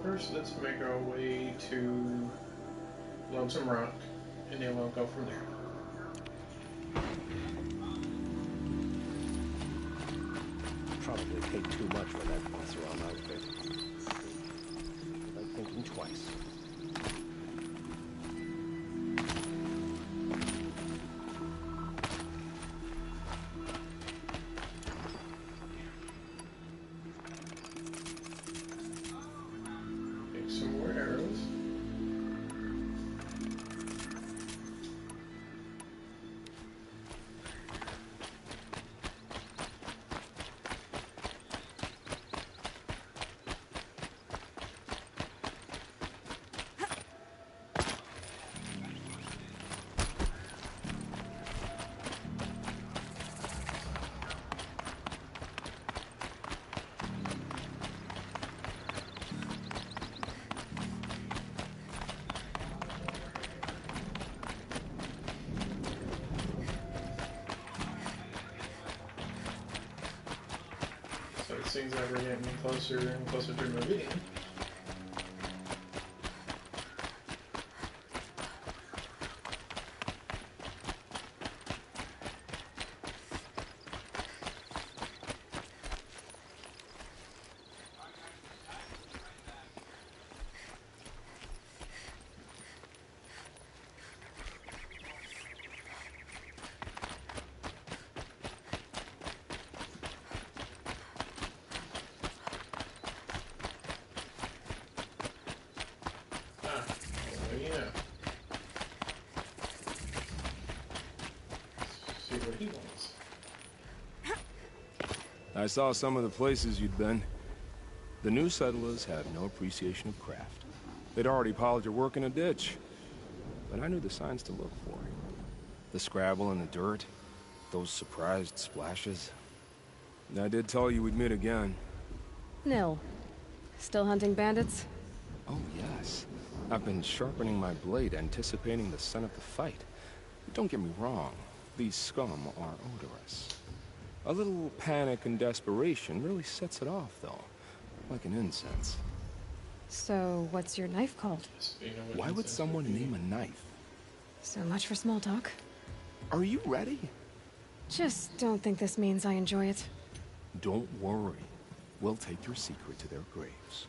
First, let's make our way to Lonesome Rock, and then we'll go from there. Probably paid too much for that mess around outfit. Without thinking twice. Take some more arrows. So it seems like we're getting closer and closer to Meridian. See what he wants. I saw some of the places you'd been. The new settlers had no appreciation of craft. They'd already piled your work in a ditch. But I knew the signs to look for. The scrabble in the dirt, those surprised splashes. I did tell you we'd meet again. Nil. Still hunting bandits? Oh, yes. I've been sharpening my blade, anticipating the scent of the fight. Don't get me wrong. These scum are odorous. A little panic and desperation really sets it off, though. Like an incense. So, what's your knife called? Why would someone name a knife? So much for small talk. Are you ready? Just don't think this means I enjoy it. Don't worry. We'll take your secret to their graves.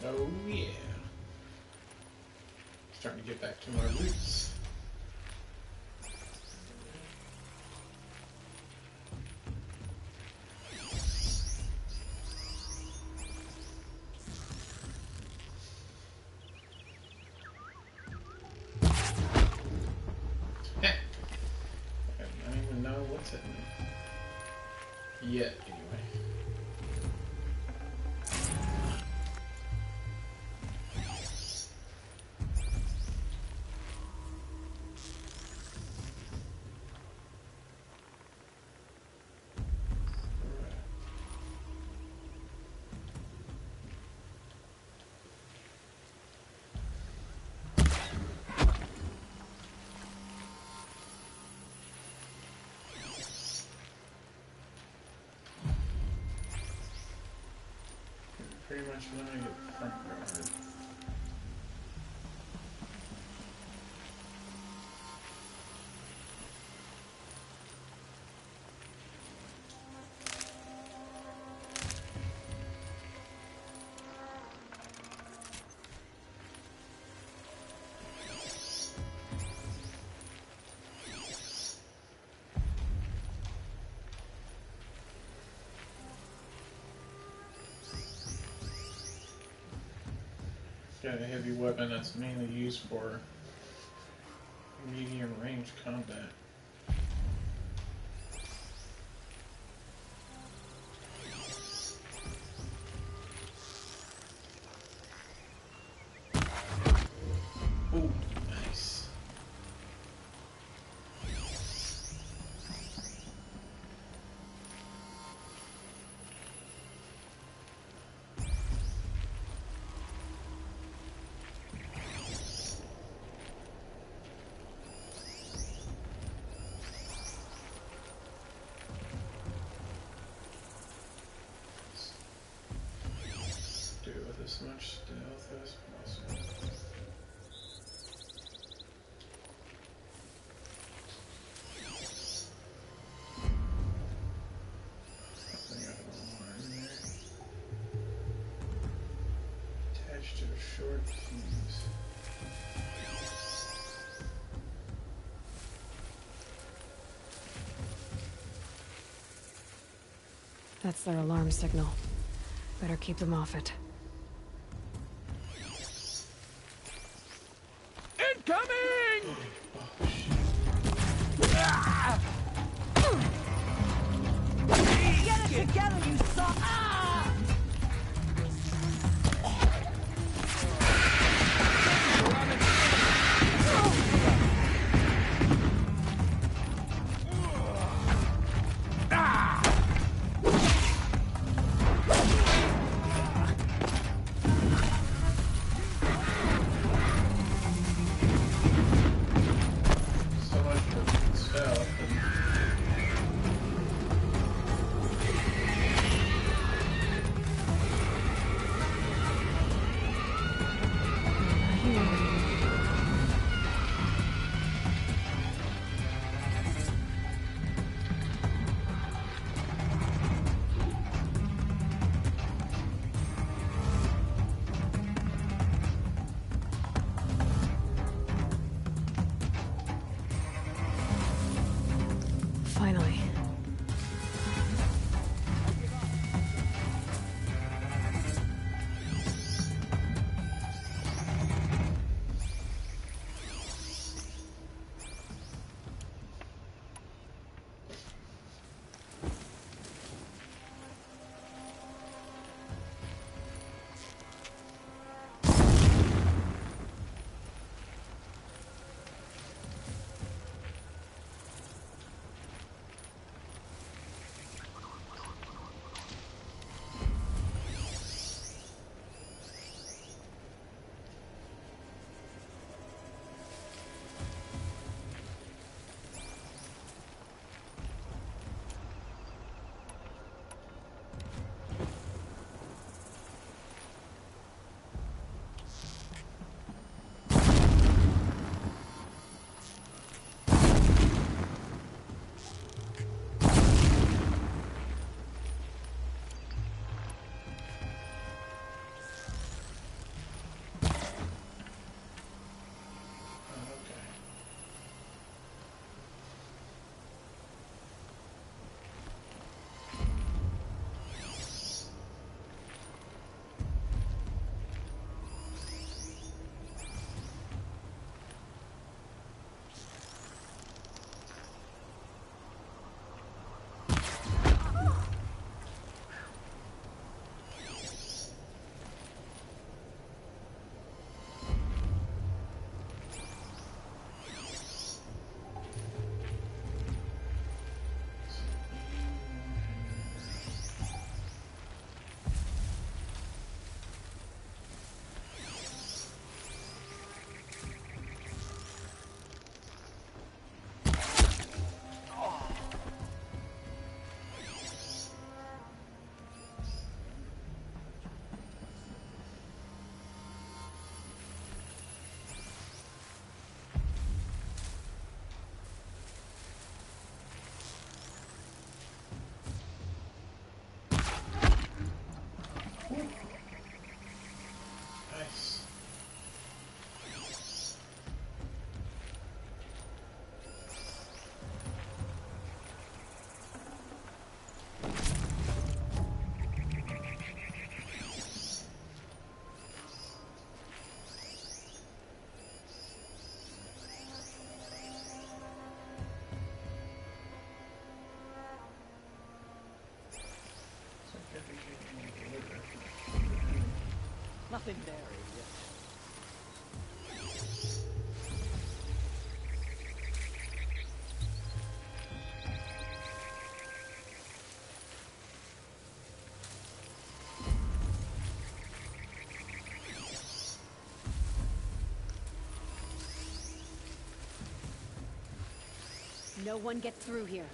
Oh yeah. Starting to get back to my roots. I don't even know what's hitting me. Yet, anyway. Pretty much when I get front guard. got a heavy weapon that's mainly used for medium range combat. Ooh, nice. Do it with as much stealth as possible. Something I don't want in there. Attached to a short fuse. That's their alarm signal. Better keep them off it. Incoming! Oh, shit. Get it together, you suck! Ah! So much for stealth. And nothing there, idiot. No one gets through here.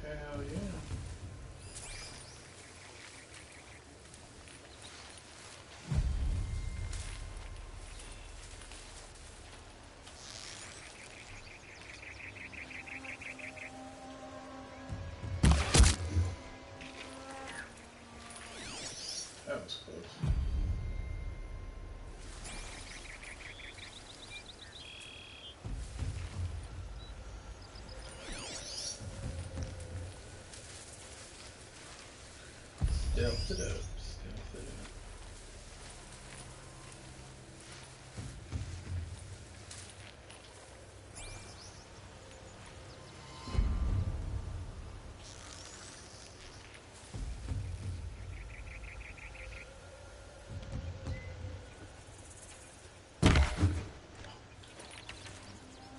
Hell yeah. That was close. Stealth it up. Stealth it up.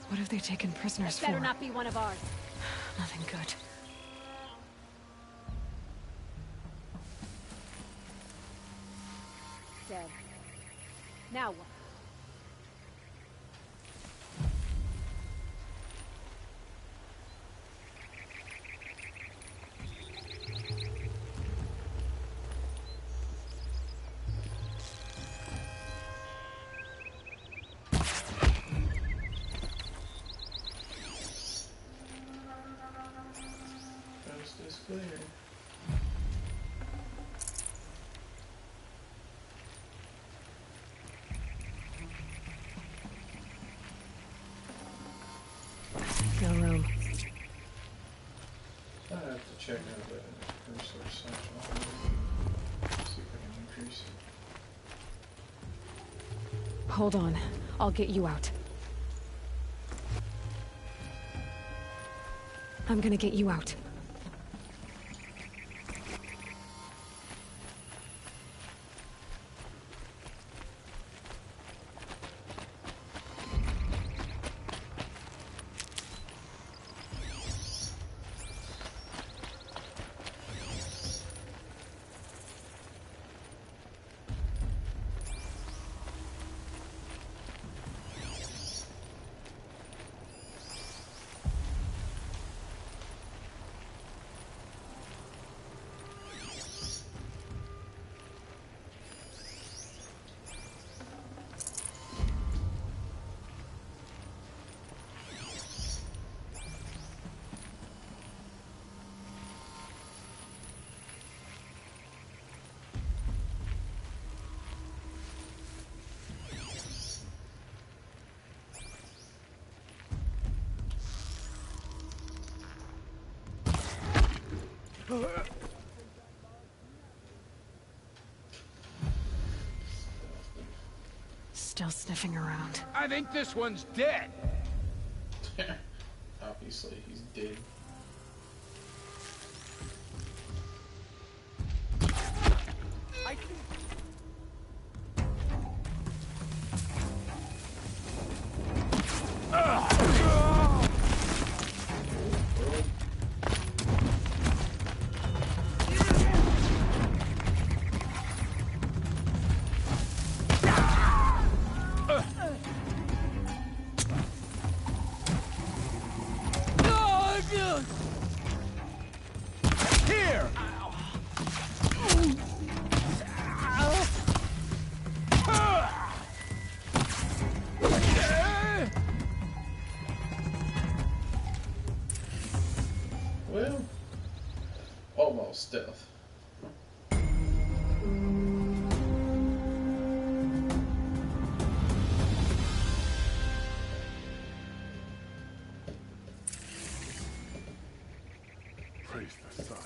What have they taken prisoners Better for? not be one of ours. Nothing good. Dead. Now what? Coast is clear. No room. I have to check out the resource central. See if I can increase it. Hold on. I'll get you out. I'm gonna get you out. Still sniffing around. I think this one's dead. Obviously, he's dead. I think... Here! Well, almost stealth. Praise the sun.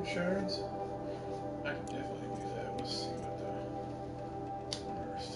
Shards? I can definitely do that. Let's see what the first.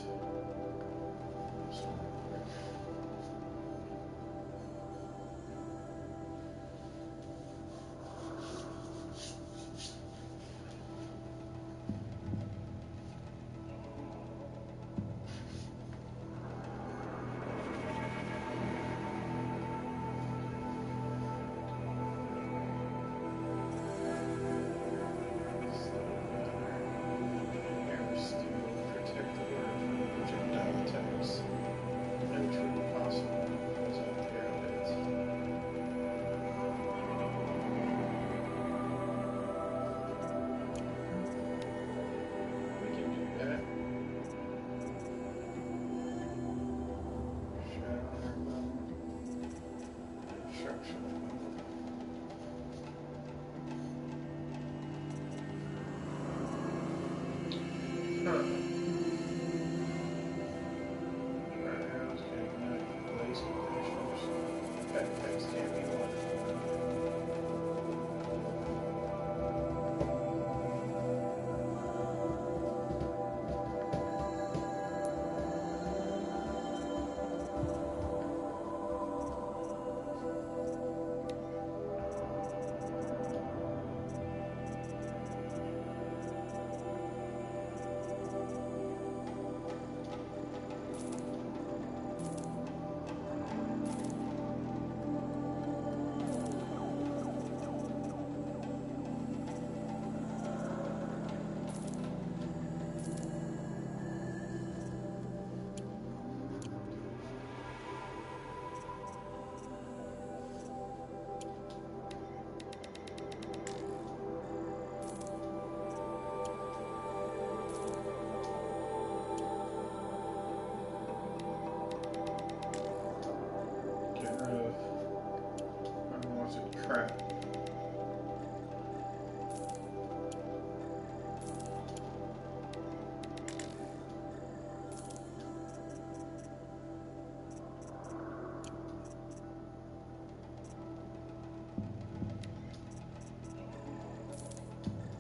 Crap.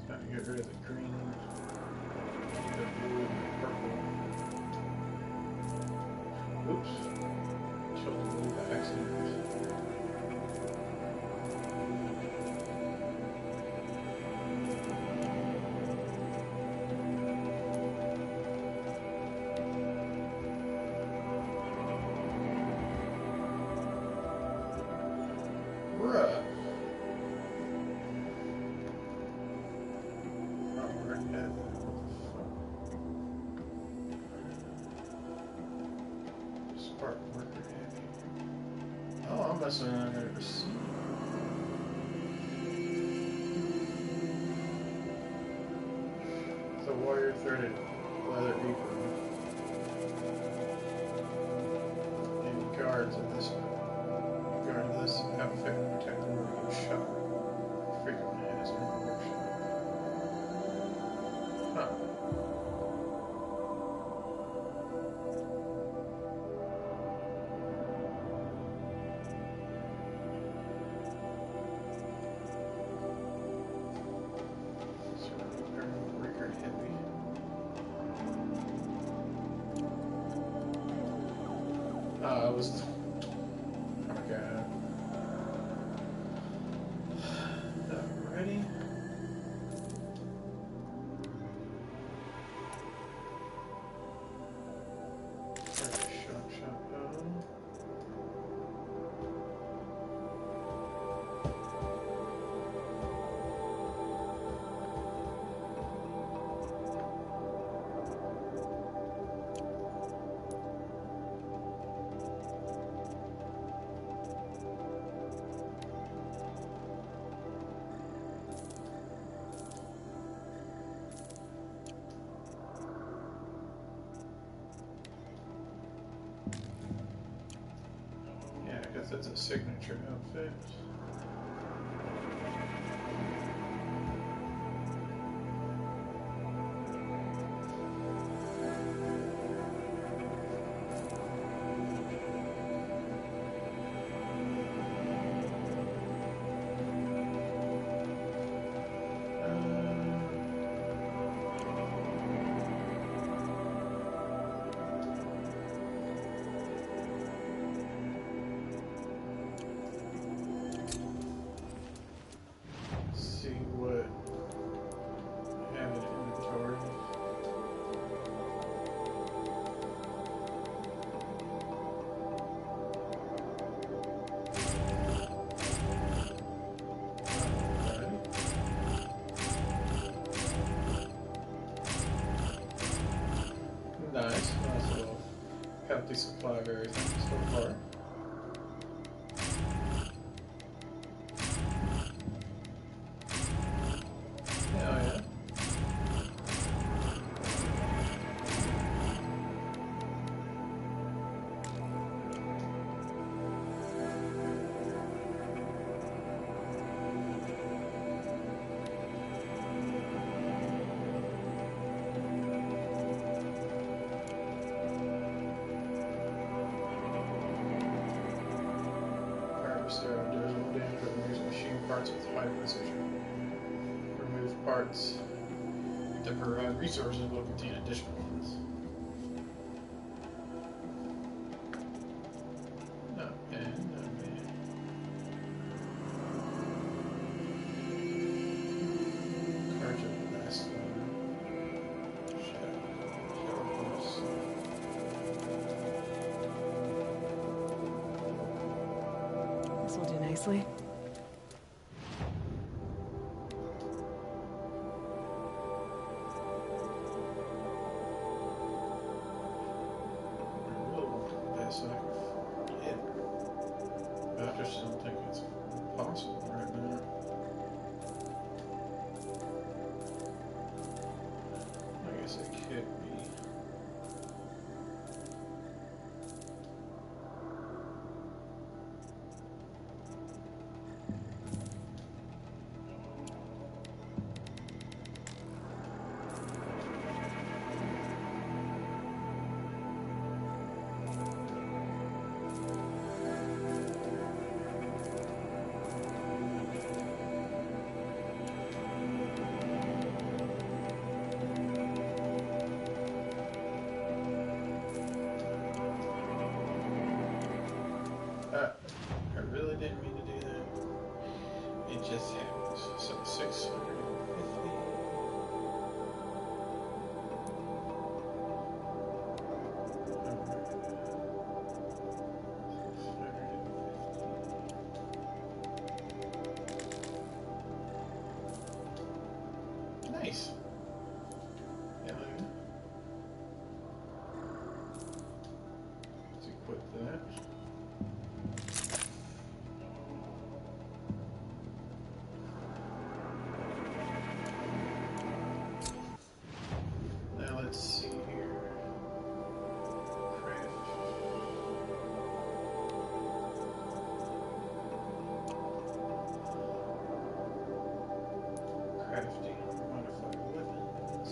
Gotta get rid of the green, the blue, and the purple. Oops. Chose the blue by accident. Must have never seen. It's a warrior threaded leather apron. And guards in this outfit protect them when they get shot. Frequently has in the workshop. Huh. I was. Okay. Ready? That's a signature outfit. Nice. Nice little healthy supply of everything so far. Hell yeah. There's no damage that removes machine parts with high precision. Remove parts that provide resources will contain additional ones. Not bad, not bad. Cards of the last This will do nicely. I just don't think it's possible right now. I guess it could be. I really didn't mean to do that. It just happens. So 650. Nice. Yeah. Let's equip that. Let's see here. Craft. Crafting, modified weapons.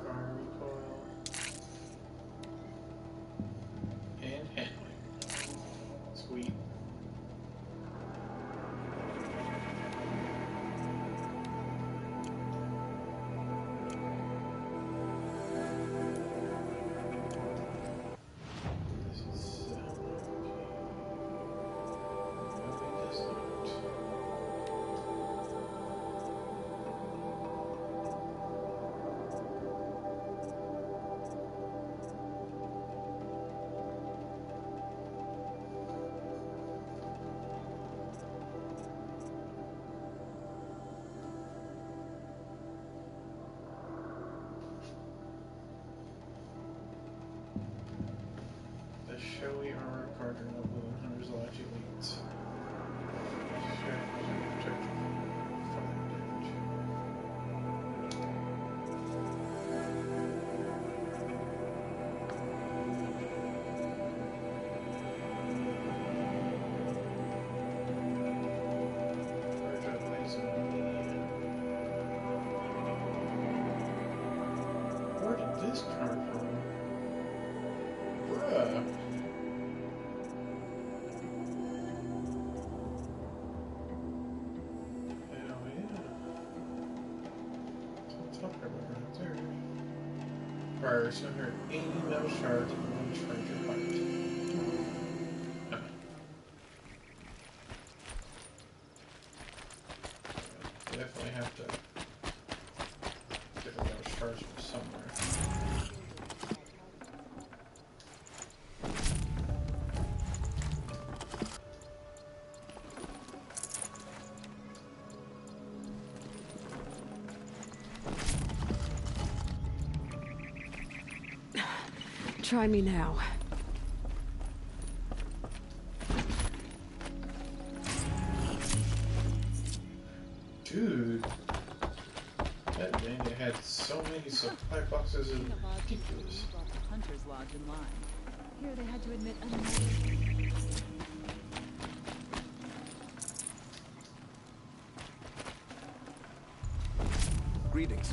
Fire recoil. And handling. Sweet. This is the showy armor partner of the Hunter's Lodge elites. Protection from fire damage. Overdrive blades of medium. Where did this come from? Bruh. Hell yeah. That's what I'm talking about right there. Fires 180 metal shards and 1 treasure heart. Definitely have to get the metal shards from somewhere. try me now. Dude, that Vanya had so many supply boxes of ridiculous. Hunter's Lodge in line. Here they had to admit another. Greetings.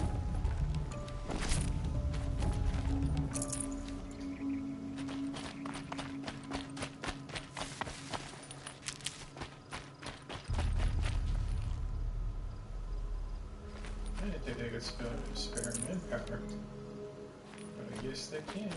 I didn't think they could spare manpower, but I guess they can.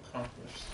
accomplished.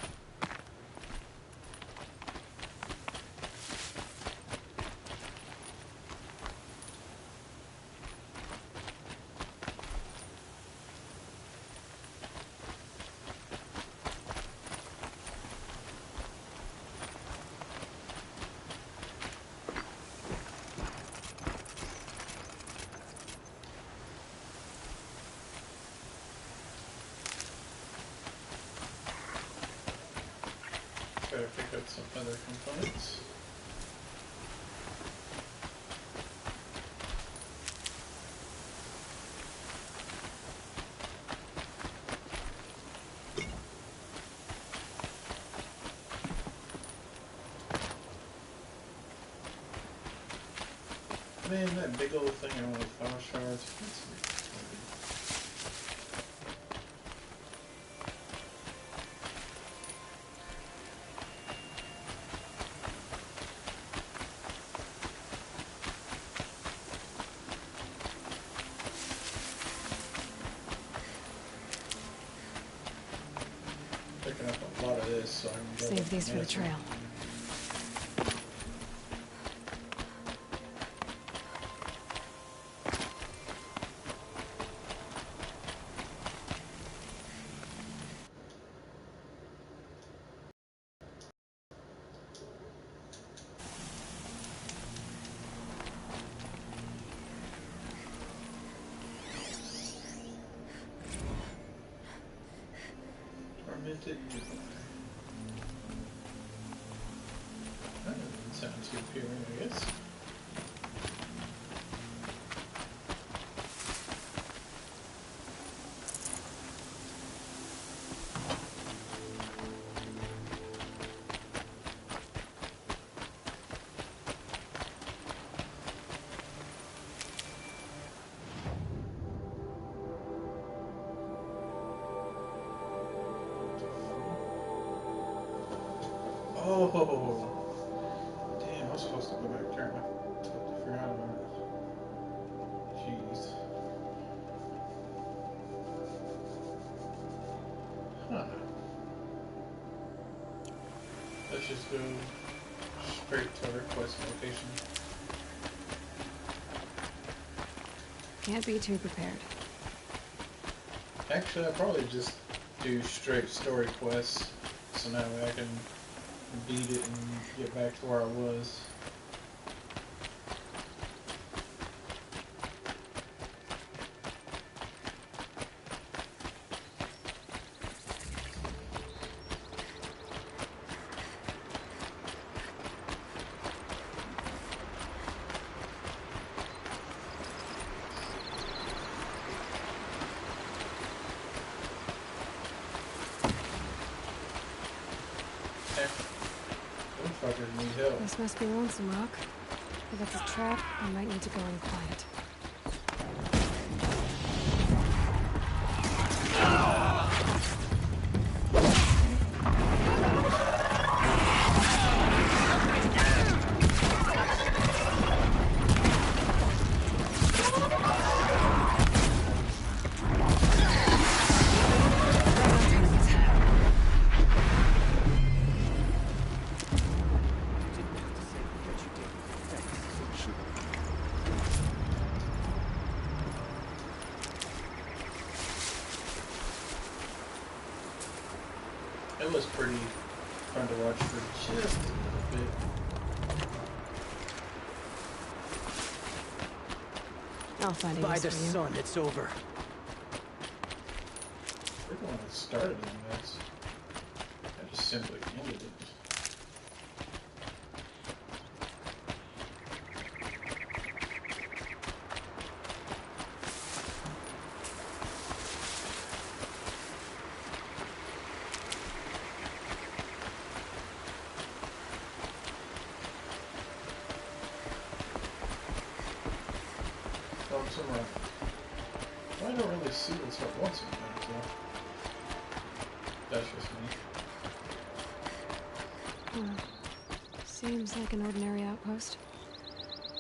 Try to pick up some other components. Man, that big old thing on with file shards. That's retarded. Picking up a lot of this so I can go Save these for the trail. Tormented July. That doesn't sound too appealing, I guess. Oh, damn, I was supposed to go back there. I totally forgot about it. Jeez. Huh. Let's just go straight to our quest location. Can't be too prepared. Actually, I'll probably just do straight story quests, so now I can beat it and get back to where I was. Fuckers need help. This must be Lonesome Rock. If it's a trap, I might need to go in quiet. It was pretty fun to watch for just a little bit. I'll find a By use the for you. sun, it's over. We're the one that started on this. I just simply ended it. Well, I don't really see what's up once in a minute, though. That's just me. Seems like an ordinary outpost.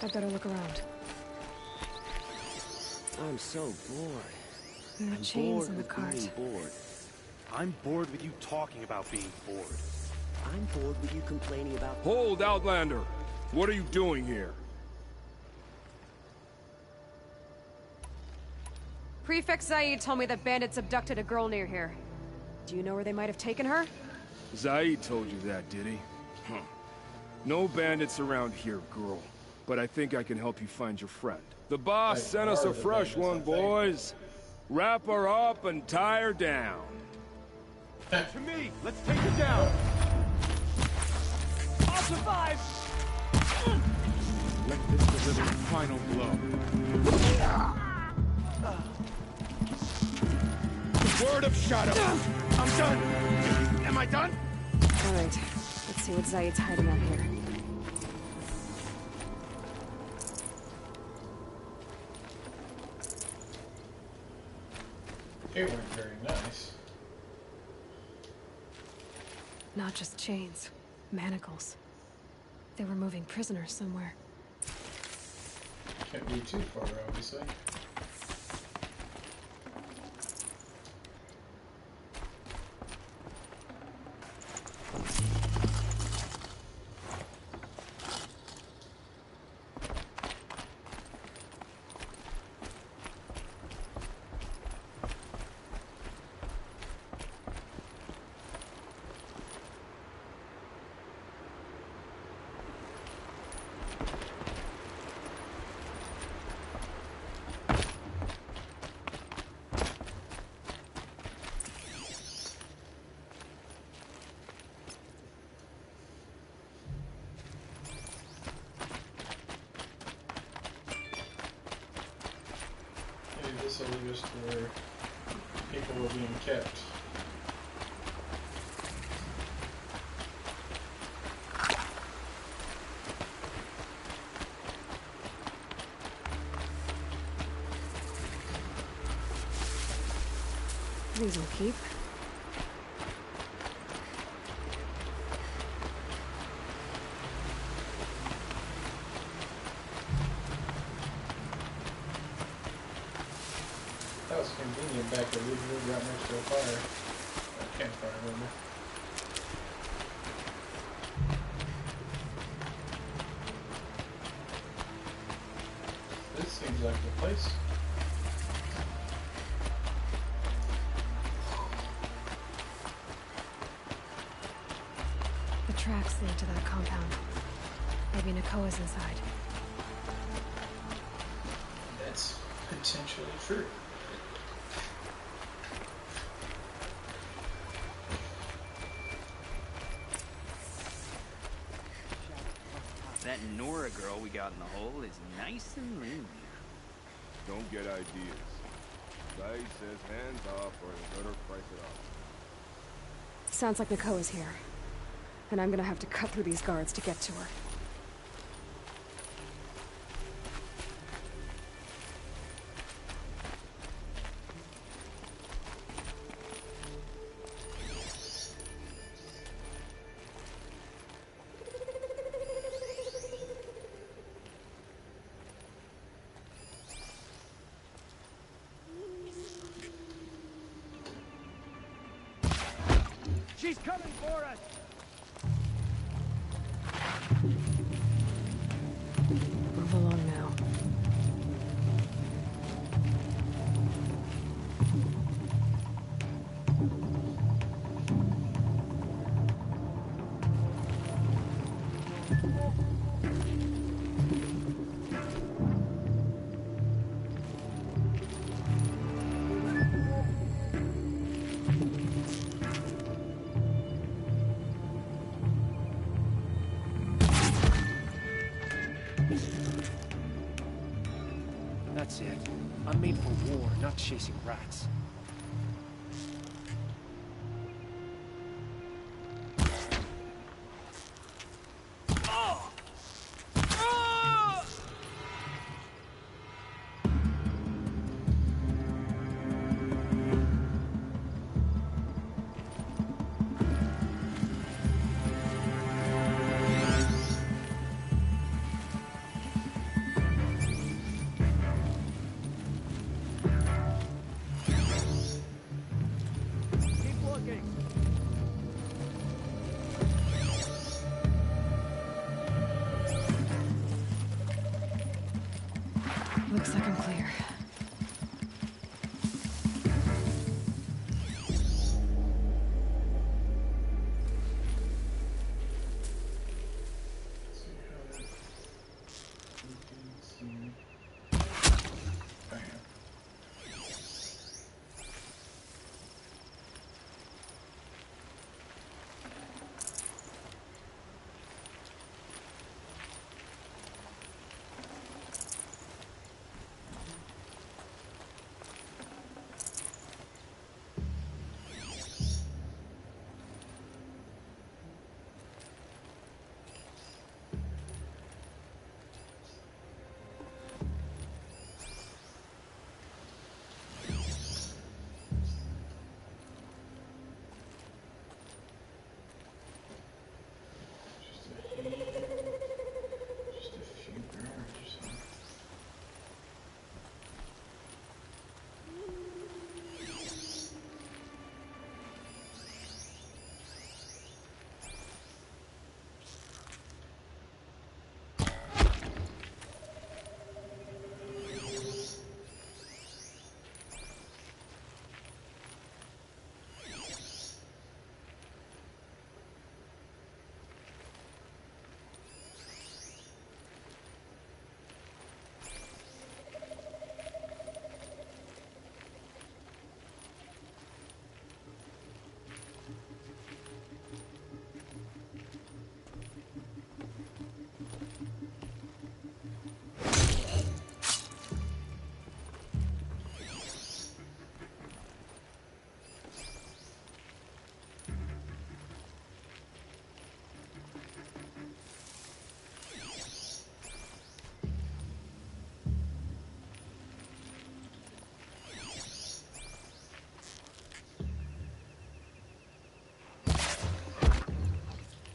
I'd better look around. I'm so bored. There are I'm chains bored in the with cart. being bored. I'm bored with you talking about being bored. I'm bored with you complaining about... Hold, Outlander! What are you doing here? Prefect Zaid told me that bandits abducted a girl near here. Do you know where they might have taken her? Zaid told you that, did he? Huh. No bandits around here, girl. But I think I can help you find your friend. The boss sent us a fresh one, boys. Wrap her up and tie her down. To me! Let's take her down! I'll survive! Let this deliver the final blow. Word of shadow! I'm done! Am I done? Alright, let's see what Zaid's hiding out here. It went very nice. Not just chains, manacles. They were moving prisoners somewhere. Can't be too far, obviously. This will lead us to where people were being kept. These will keep. That was convenient back there. We lived right next to a fire. A campfire, remember? This seems like the place. The tracks lead to that compound. Maybe Nakoa's inside. That's potentially true. That Nora girl we got in the hole is nice and lean. Don't get ideas. Zaid says hands off or he'll let her price it off. Sounds like Nakoa's here. And I'm gonna have to cut through these guards to get to her. She's coming for us! Move along now. That's it. I'm made for war, not chasing rats.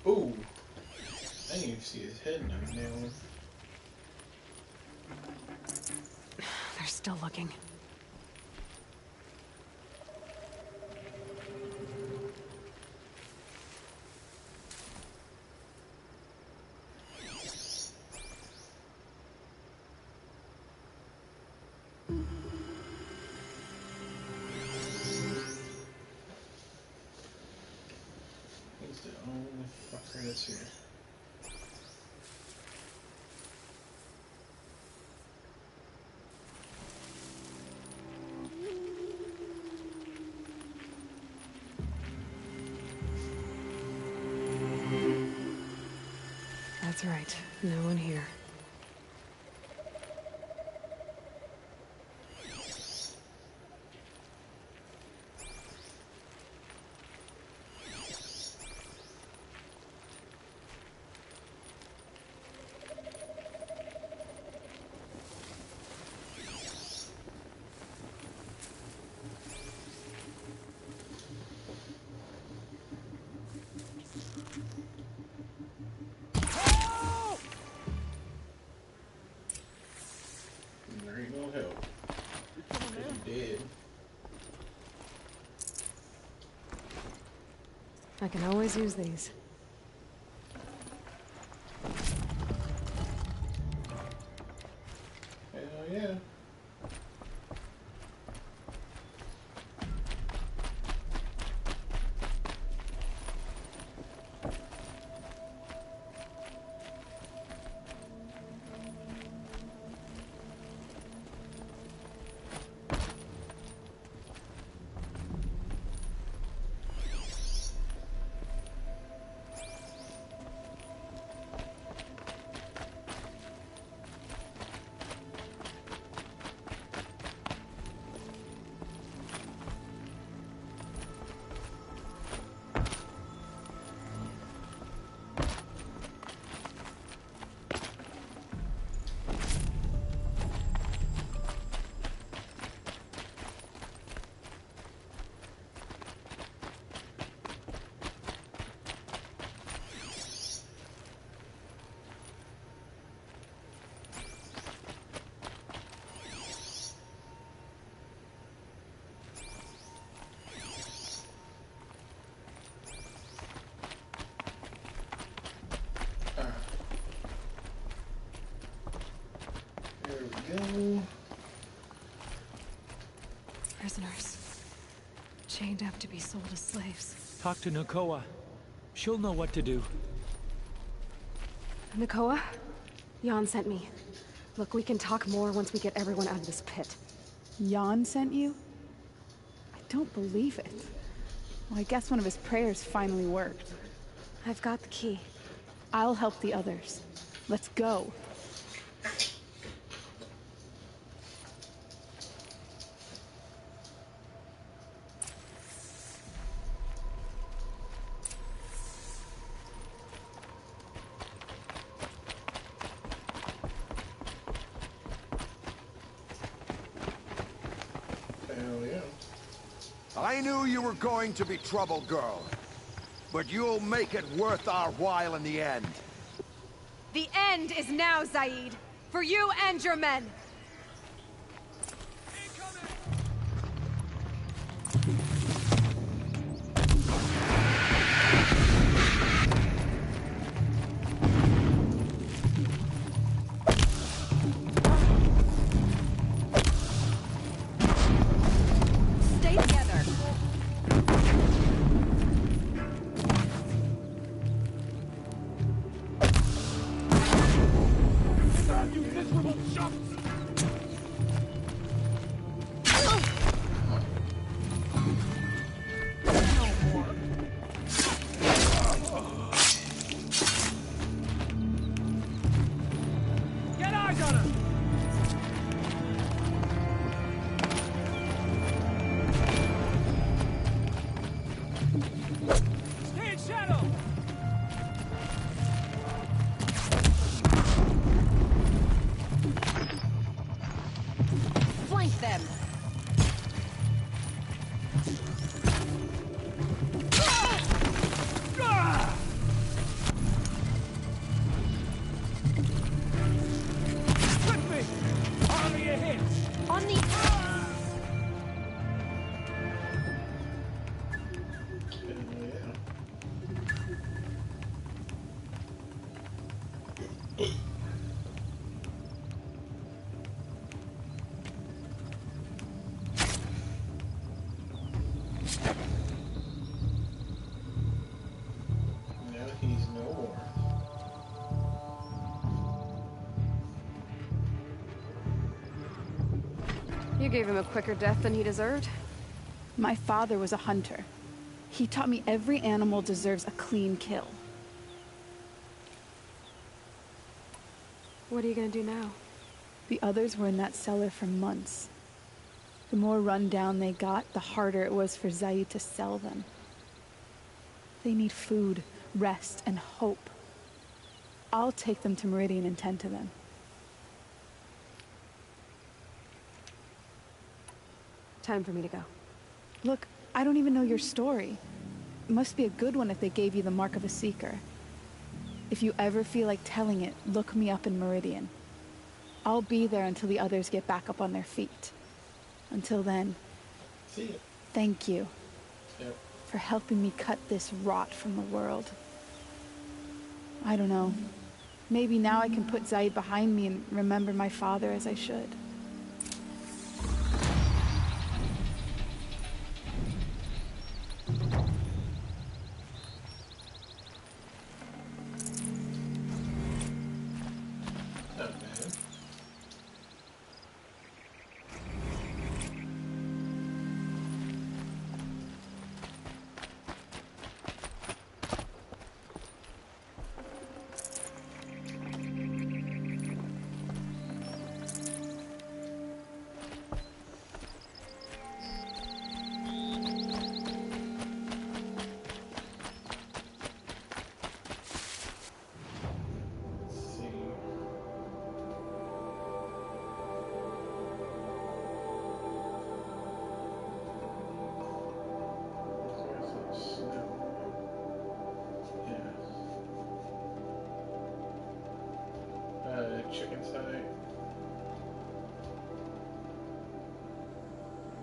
Ooh. I didn't even see his head now. They're still looking. He's the only fucker that's here. That's right. No one here. There ain't no help. He's dead. I can always use these. Hell yeah. There we go. Prisoners. Chained up to be sold as slaves. Talk to Nakoa. She'll know what to do. Nakoa? Jan sent me. Look, we can talk more once we get everyone out of this pit. Jan sent you? I don't believe it. Well, I guess one of his prayers finally worked. I've got the key. I'll help the others. Let's go. Hell yeah. I knew you were going to be trouble, girl. But you'll make it worth our while in the end. The end is now, Zaid. For you and your men. Stay together. You miserable chumps! He's no more. You gave him a quicker death than he deserved. My father was a hunter. He taught me every animal deserves a clean kill. What are you gonna do now? The others were in that cellar for months. The more run down they got, the harder it was for Zaid to sell them. They need food, rest, and hope. I'll take them to Meridian and tend to them. Time for me to go. Look, I don't even know your story. It must be a good one if they gave you the mark of a seeker. If you ever feel like telling it, look me up in Meridian. I'll be there until the others get back up on their feet. Until then, see you. Thank you. Yep. For helping me cut this rot from the world. I don't know. Maybe now I can put Zaid behind me and remember my father as I should. Chicken thigh.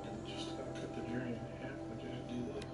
I'm just gonna cut the journey in half and just do this.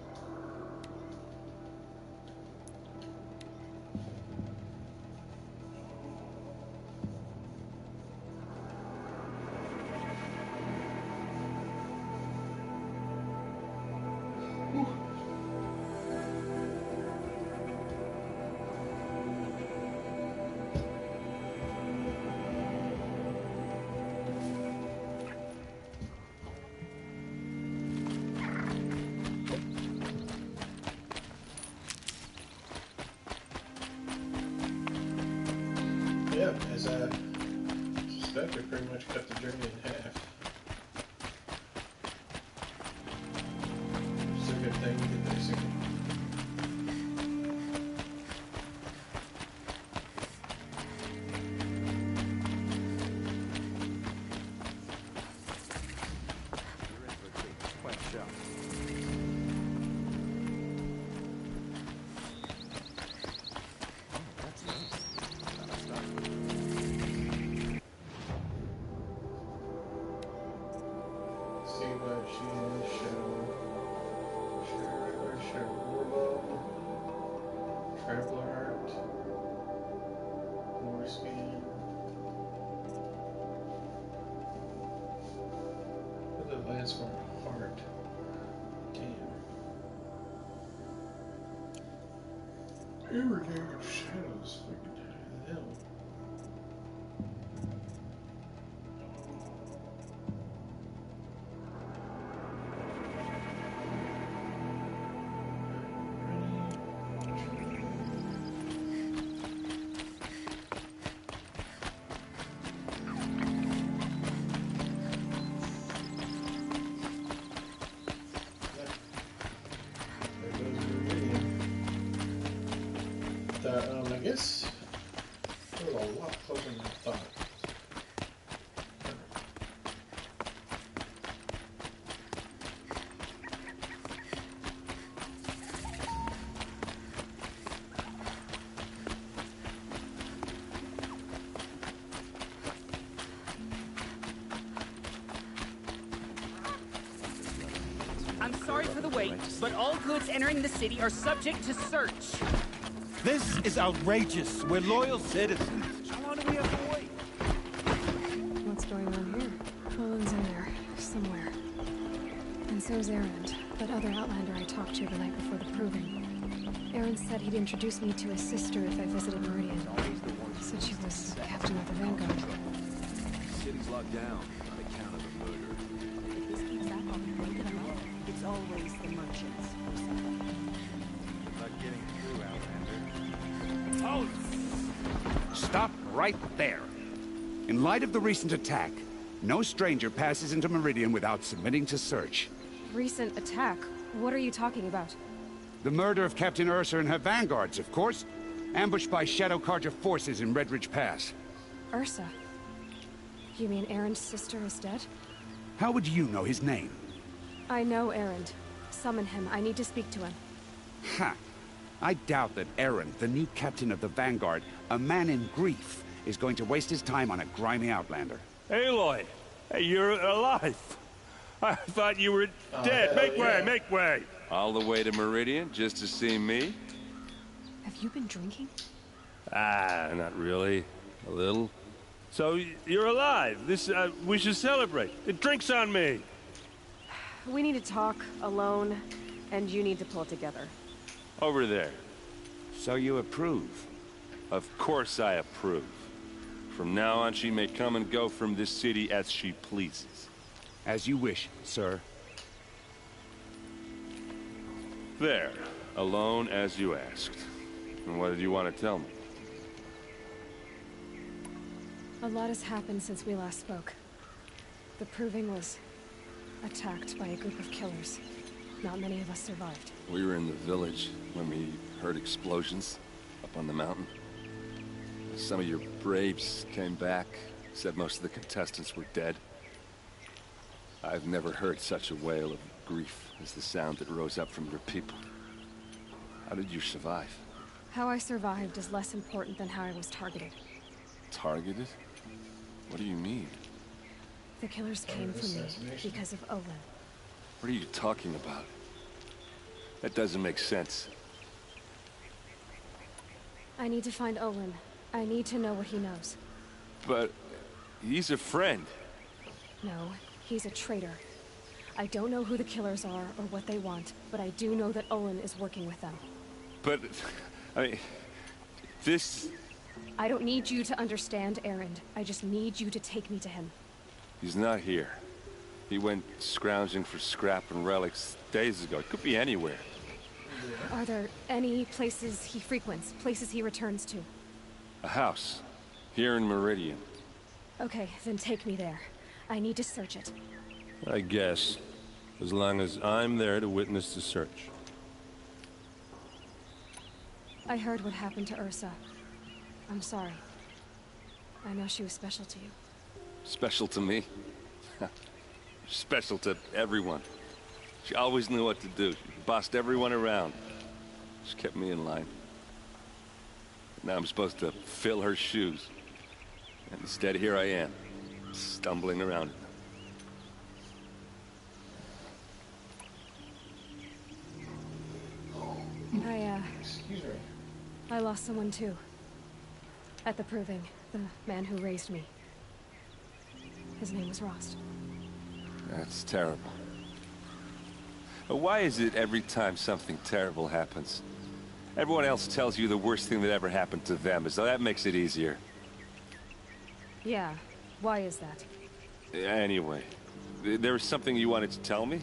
Yeah, as I suspect, we pretty much cut the journey in half. It's a good thing we did this again. Last one, heart. Damn. Irrigated shadows. Freaking hell. I guess it was a lot closer than I thought. I'm sorry for the wait, but all goods entering the city are subject to search. This is outrageous. We're loyal citizens. I want so's Erend, that other Outlander I talked to the night before the proving. Erend said he'd introduce me to his sister if I visited Meridian. Said she was captain of the Vanguard. City's locked down on account of the murder. If this keeps up, I'll be breaking them up. It's always the merchants. Not getting through, Outlander. Stop right there. In light of the recent attack, no stranger passes into Meridian without submitting to search. Recent attack? What are you talking about? The murder of Captain Ursa and her vanguards, of course. Ambushed by Shadow Carja forces in Red Ridge Pass. Ursa? You mean Erend's sister is dead? How would you know his name? I know Erend. Summon him. I need to speak to him. Ha! I doubt that Erend, the new captain of the Vanguard, a man in grief, is going to waste his time on a grimy Outlander. Aloy! Hey, you're alive! I thought you were dead. Make way, make way! All the way to Meridian just to see me? Have you been drinking? Ah, not really. A little. So, you're alive. We should celebrate. The drink's on me. We need to talk, alone, and you need to pull it together. Over there. So you approve? Of course I approve. From now on, she may come and go from this city as she pleases. As you wish, sir. There. Alone as you asked. And what did you want to tell me? A lot has happened since we last spoke. The Proving was attacked by a group of killers. Not many of us survived. We were in the village when we heard explosions up on the mountain. Some of your braves came back, said most of the contestants were dead. I've never heard such a wail of grief as the sound that rose up from your people. How did you survive? How I survived is less important than how I was targeted. Targeted? What do you mean? The killers came for me because of Olin. What are you talking about? That doesn't make sense. I need to find Olin. I need to know what he knows. But he's a friend. No, he's a traitor. I don't know who the killers are or what they want, but I do know that Olin is working with them. But, I mean, this... I don't need you to understand, Erend. I just need you to take me to him. He's not here. He went scrounging for scrap and relics days ago. It could be anywhere. Are there any places he frequents, places he returns to? A house. Here in Meridian. Okay, then take me there. I need to search it. I guess. As long as I'm there to witness the search. I heard what happened to Ursa. I'm sorry. I know she was special to you. Special to me? Special to everyone. She always knew what to do. She bossed everyone around. She kept me in line. Now I'm supposed to fill her shoes. And instead, here I am, stumbling around. Excuse me. I lost someone too. At the Proving, the man who raised me. His name was Rost. That's terrible. But why is it every time something terrible happens, everyone else tells you the worst thing that ever happened to them, as though that makes it easier? Yeah, why is that? Anyway, there was something you wanted to tell me?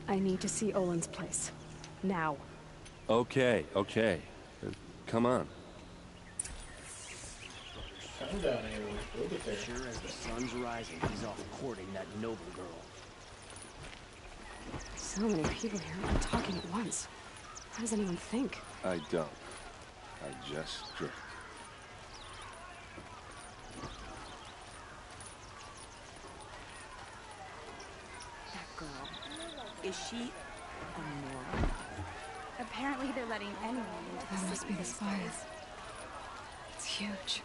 I need to see Olin's place. Now. Okay, okay. Come on. Calm down, Aloy. We'll get there. Sure as the sun's rising, he's off courting that noble girl. So many people here, all talking at once. How does anyone think? I don't. I just drink. That girl. Is she a Nora? Apparently they're letting anyone into the That must be the these spire. days. It's huge.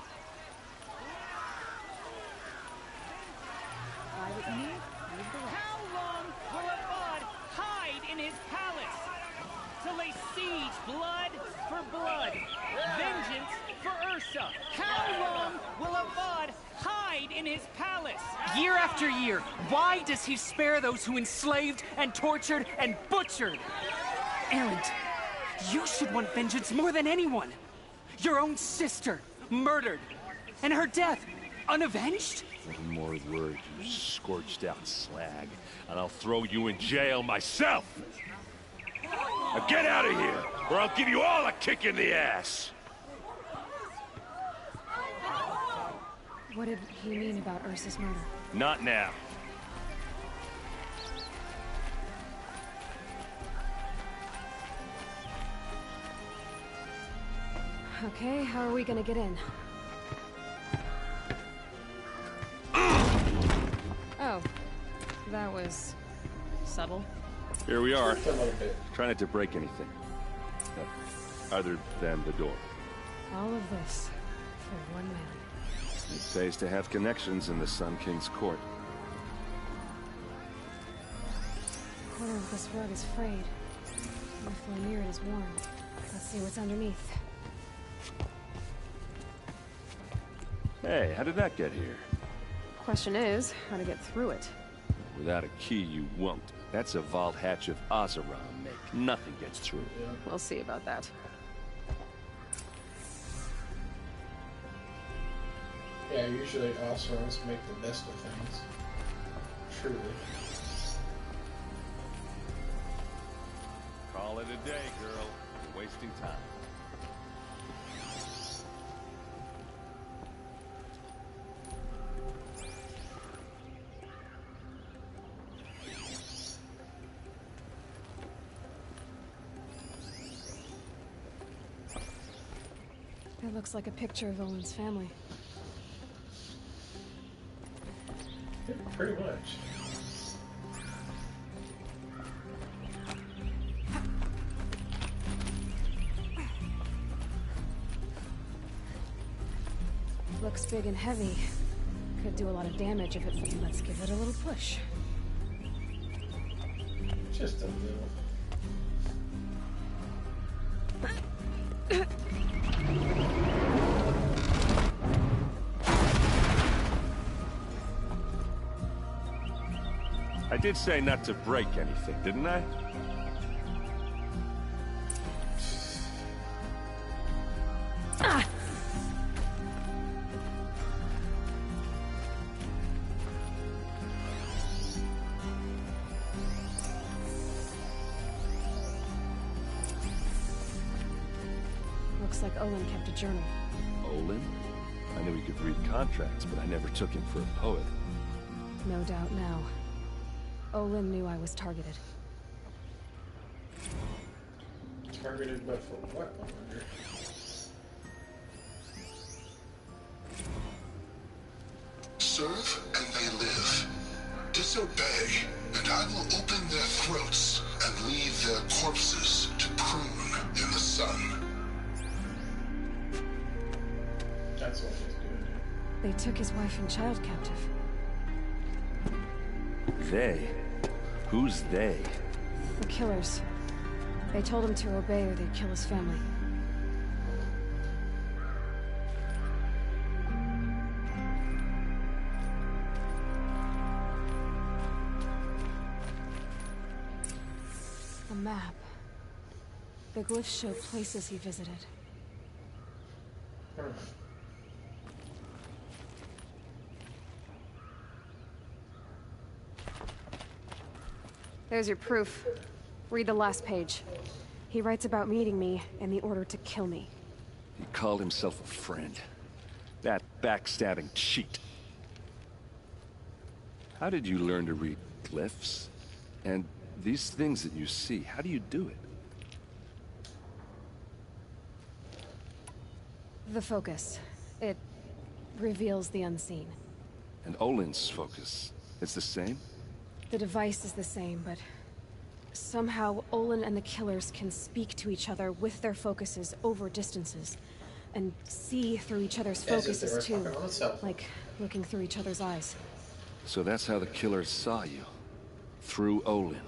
How long will Avad hide in his palace? To lay siege, blood for blood, vengeance for Ursa. How long will Avad hide in his palace. Year after year, why does he spare those who enslaved and tortured and butchered? Erend, you should want vengeance more than anyone. Your own sister, murdered, and her death, unavenged? One more word, you scorched out slag, and I'll throw you in jail myself! Now get out of here, or I'll give you all a kick in the ass! What did he mean about Ursa's murder? Not now. Okay, how are we gonna get in? Oh, that was subtle. Here we are. Try not to break anything. Other than the door. All of this for one man. It pays to have connections in the Sun King's court. The corner of this rug is frayed. The floor near it is worn. Let's see what's underneath. Hey, how did that get here? Question is, how to get through it. Without a key, you won't. That's a vault hatch of Azeron make. Nothing gets through. We'll see about that. Yeah, usually Oseros make the best of things. Truly. Call it a day, girl. You're wasting time. It looks like a picture of Owen's family. Pretty much. Looks big and heavy. Could do a lot of damage if it... Let's give it a little push. Just a little. I did say not to break anything, didn't I? Ah! Looks like Olin kept a journal. Olin? I knew he could read contracts, but I never took him for a poet. No doubt now. Olin knew I was targeted. Targeted, but for what, I wonder? Serve and they live. Disobey, and I will open their throats and leave their corpses to prune in the sun. That's what he's doing. They took his wife and child captive. They? Who's they? The killers. They told him to obey or they'd kill his family. A map. The glyphs show places he visited. There's your proof. Read the last page. He writes about meeting me and the order to kill me. He called himself a friend. That backstabbing cheat. How did you learn to read glyphs? And these things that you see, how do you do it? The focus. It reveals the unseen. And Olin's focus, it's the same? The device is the same, but somehow Olin and the killers can speak to each other with their focuses over distances, and see through each other's focuses too, like looking through each other's eyes. So that's how the killers saw you? Through Olin?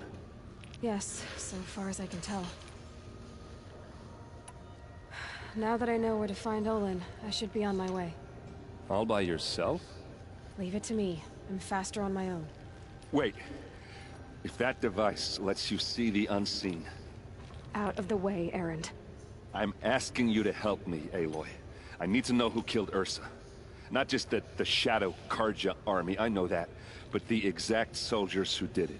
Yes, so far as I can tell. Now that I know where to find Olin, I should be on my way. All by yourself? Leave it to me. I'm faster on my own. Wait. If that device lets you see the unseen... Out of the way, Erend. I'm asking you to help me, Aloy. I need to know who killed Ursa. Not just the Shadow Karja army, I know that, but the exact soldiers who did it.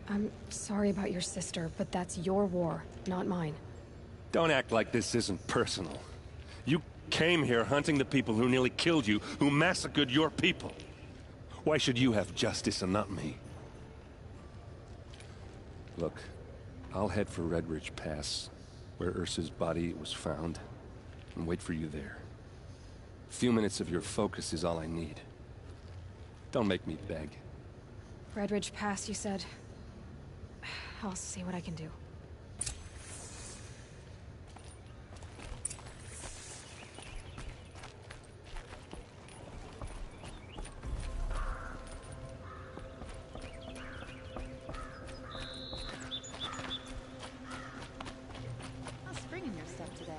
I'm sorry about your sister, but that's your war, not mine. Don't act like this isn't personal. You came here hunting the people who nearly killed you, who massacred your people. Why should you have justice and not me? Look, I'll head for Red Ridge Pass, where Ursa's body was found, and wait for you there. A few minutes of your focus is all I need. Don't make me beg. Red Ridge Pass, you said? I'll see what I can do. How's spring in your step today?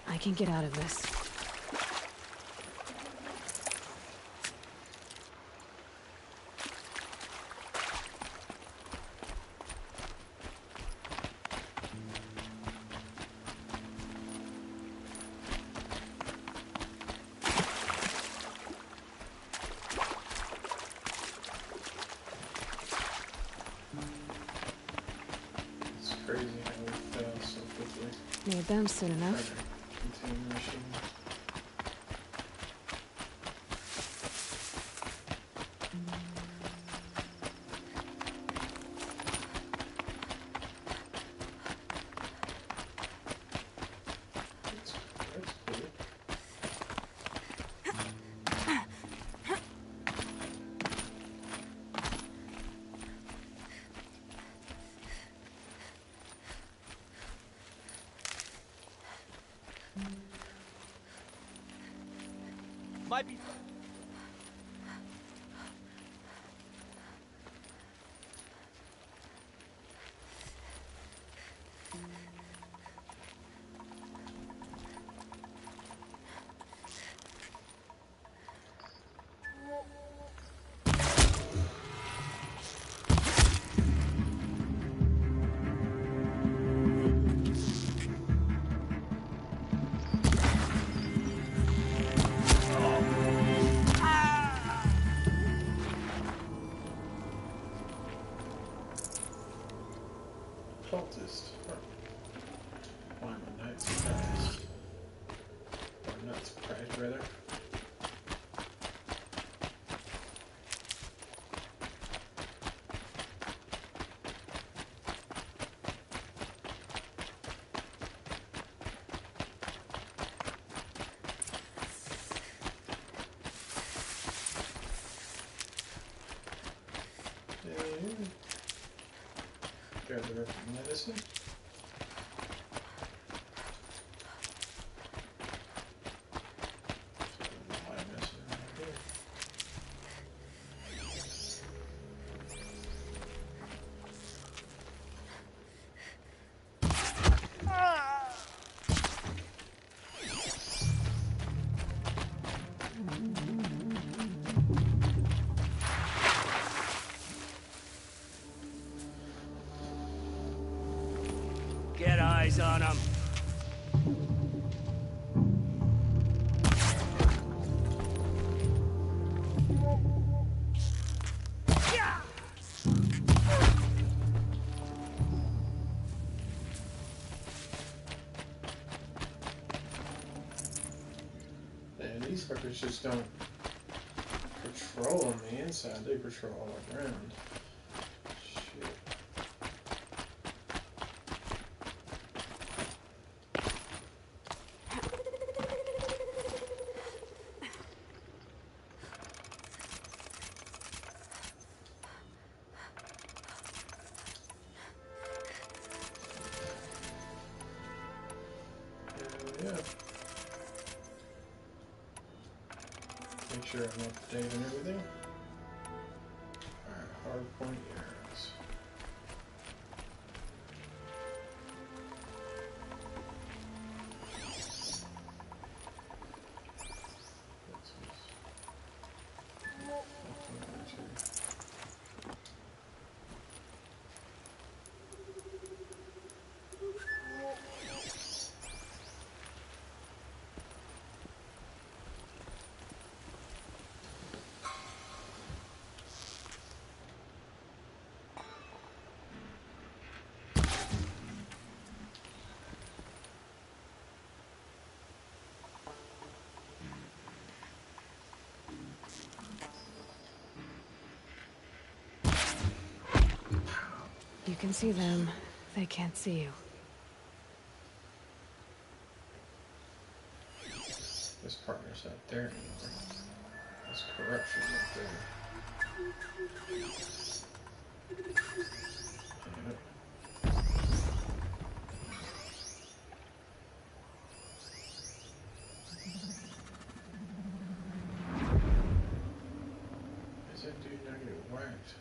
I can get out of this. It's crazy how we fail so quickly. Made them soon enough. Continue the machine. That's cool. Might be... fast. Why am I not surprised? I'm not surprised, rather. Grab the rest of the medicine. Get eyes on him. Man, these fuckers just don't patrol on the inside, they patrol all around. Shit. Yeah. Make sure I'm up to date and everything. Alright, hard point arrows. You can see them. They can't see you. This partner's not there anymore. This corruption's not there. Hang up. Is that dude not get whacked?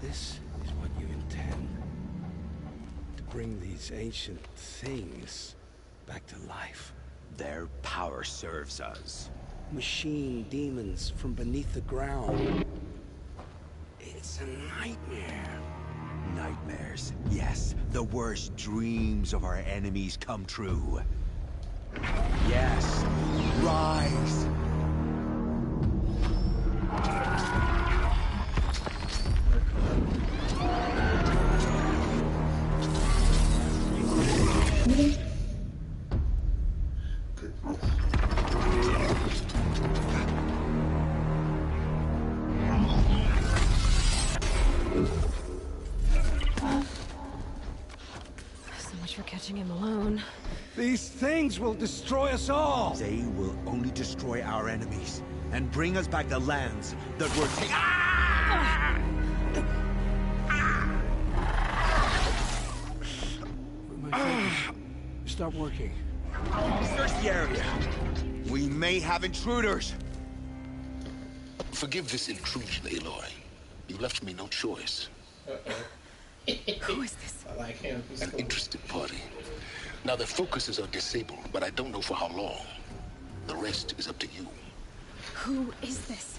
This is what you intend. To bring these ancient things back to life. Their power serves us. Machine demons from beneath the ground. It's a nightmare. Nightmares, yes. The worst dreams of our enemies come true. Yes. Rise! Him alone. These things will destroy us all! They will only destroy our enemies and bring us back the lands that were taken. My focus stopped working. Search the area. We may have intruders. Forgive this intrusion, Aloy. You left me no choice. Who is this? I like him. He's An cool. interested party. Now, their focuses are disabled, but I don't know for how long. The rest is up to you. Who is this?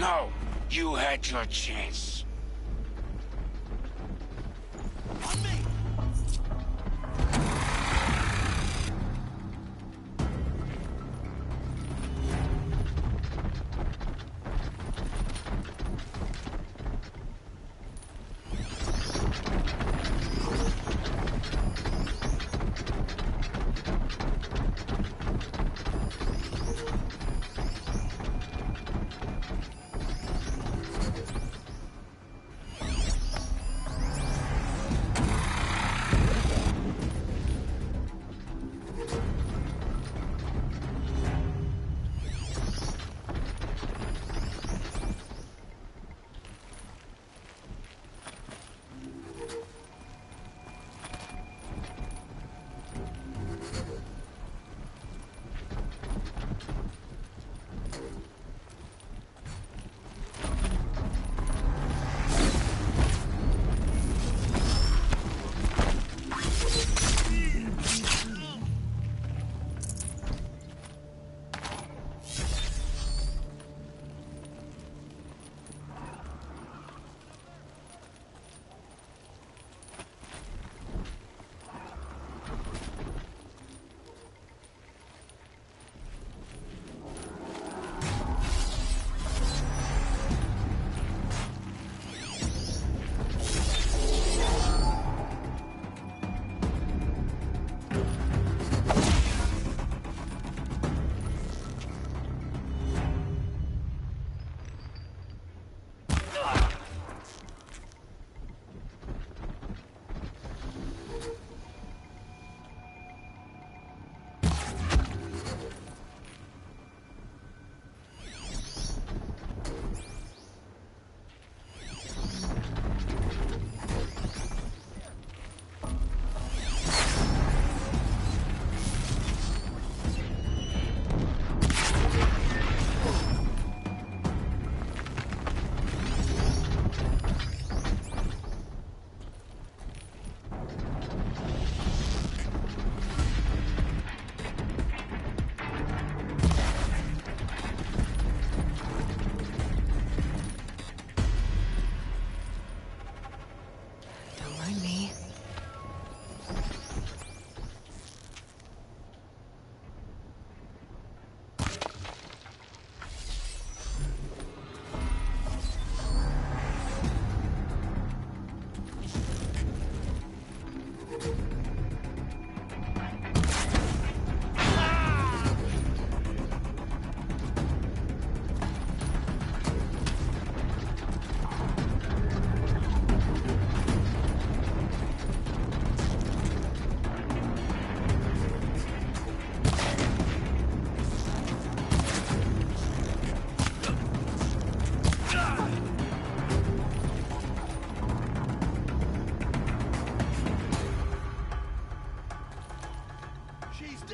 No, you had your chance.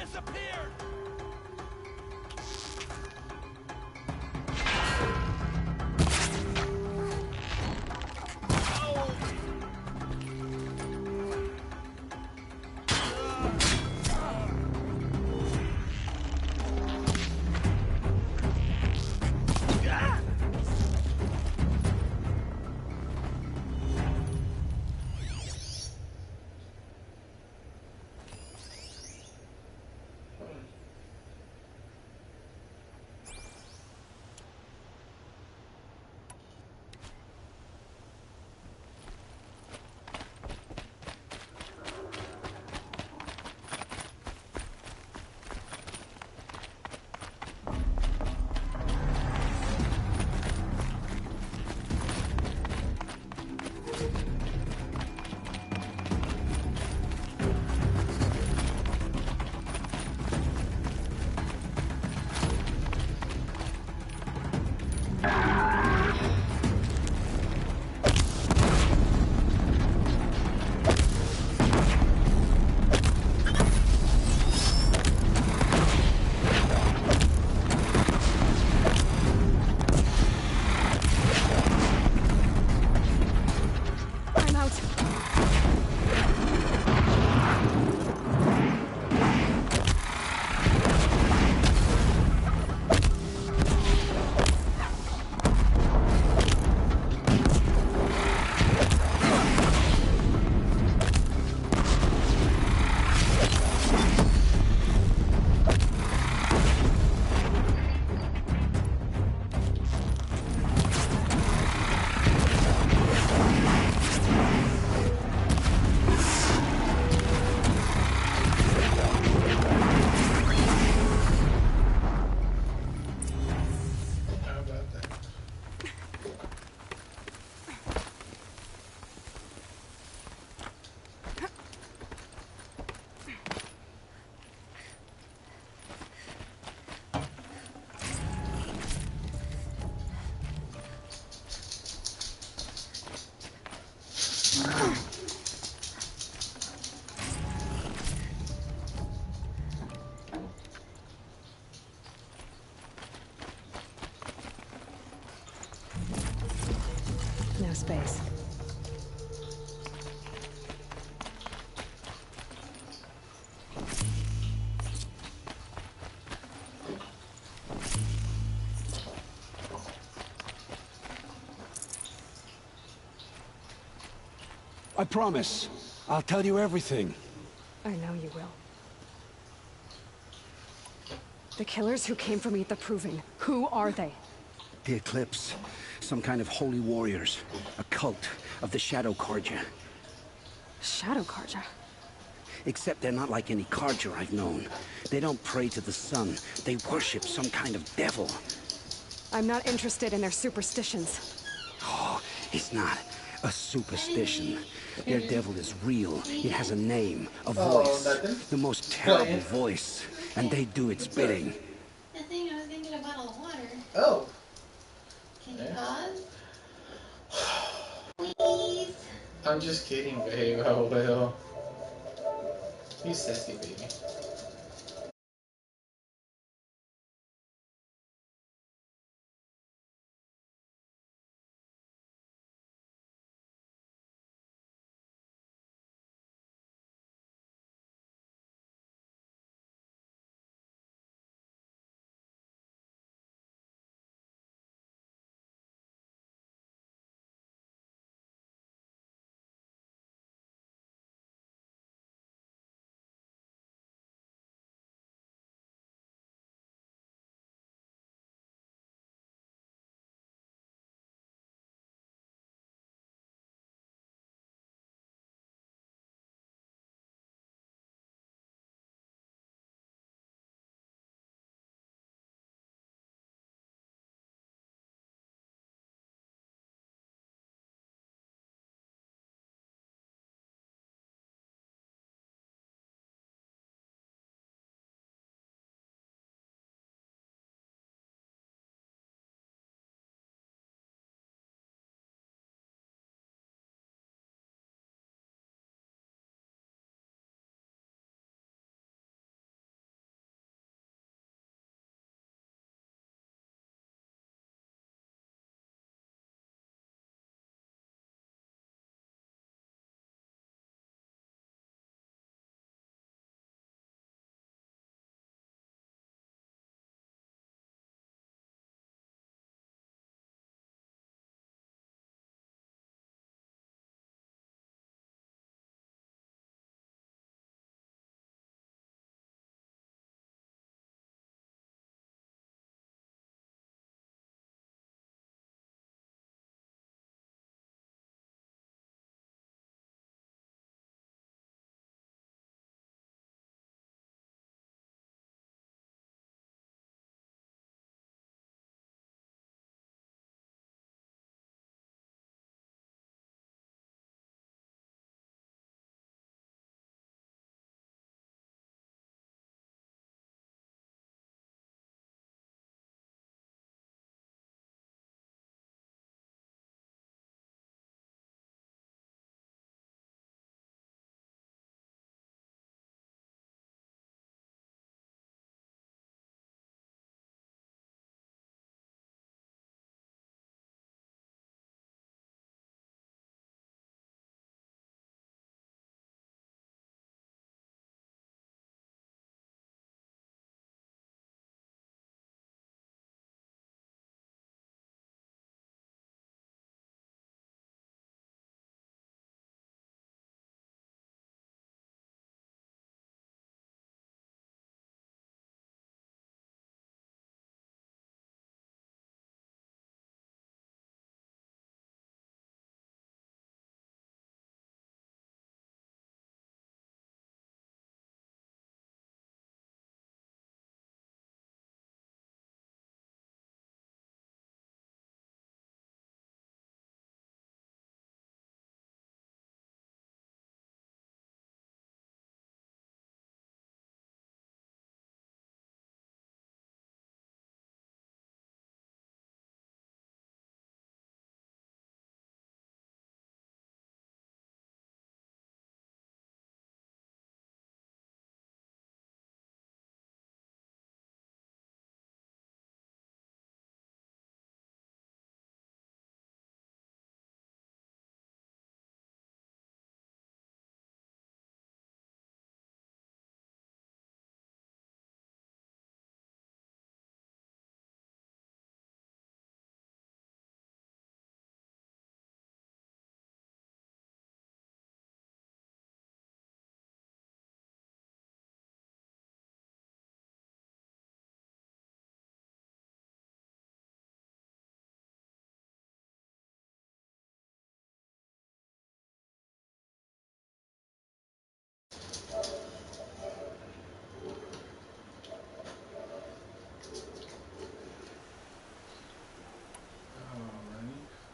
disappeared! No space. I promise. I'll tell you everything. I know you will. The killers who came for me at the Proving, who are they? The Eclipse. Some kind of holy warriors. A cult of the Shadow Carja. Shadow Carja? Except they're not like any Carja I've known. They don't pray to the sun. They worship some kind of devil. I'm not interested in their superstitions. Oh, it's not a superstition. Their devil is real. It has a name, a voice. The most terrible voice. And they do its bidding. I think I was thinking a bottle of water. Oh. Can you pause? Please. I'm just kidding, babe. Oh, well. You sassy baby.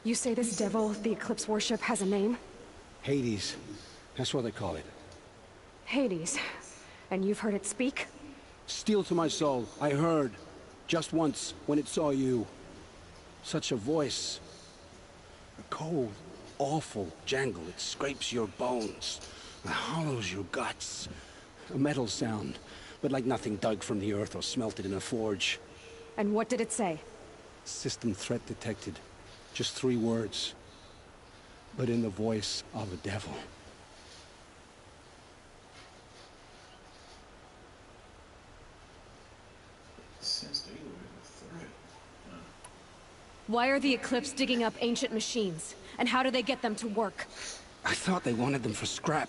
You say this devil, the Eclipse worship, has a name? Hades. That's what they call it. Hades. And you've heard it speak? Steel to my soul, I heard. Just once, when it saw you. Such a voice. A cold, awful jangle. It scrapes your bones. It hollows your guts. A metal sound, but like nothing dug from the earth or smelted in a forge. And what did it say? System threat detected. Just 3 words. But in the voice of a devil. Why are the Eclipse digging up ancient machines? And how do they get them to work? I thought they wanted them for scrap,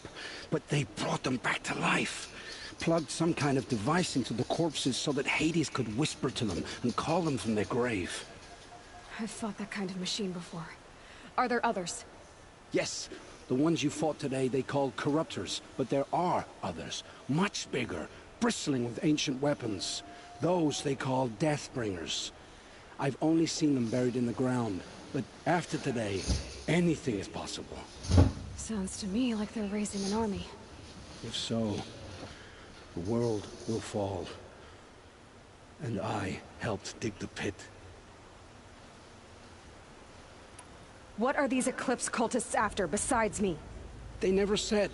but they brought them back to life. Plugged some kind of device into the corpses so that Hades could whisper to them and call them from their grave. I've fought that kind of machine before. Are there others? Yes, the ones you fought today they called corruptors, but there are others, much bigger, bristling with ancient weapons. Those they call Deathbringers. I've only seen them buried in the ground, but after today, anything is possible. Sounds to me like they're raising an army. If so, the world will fall. And I helped dig the pit. What are these Eclipse cultists after, besides me? They never said.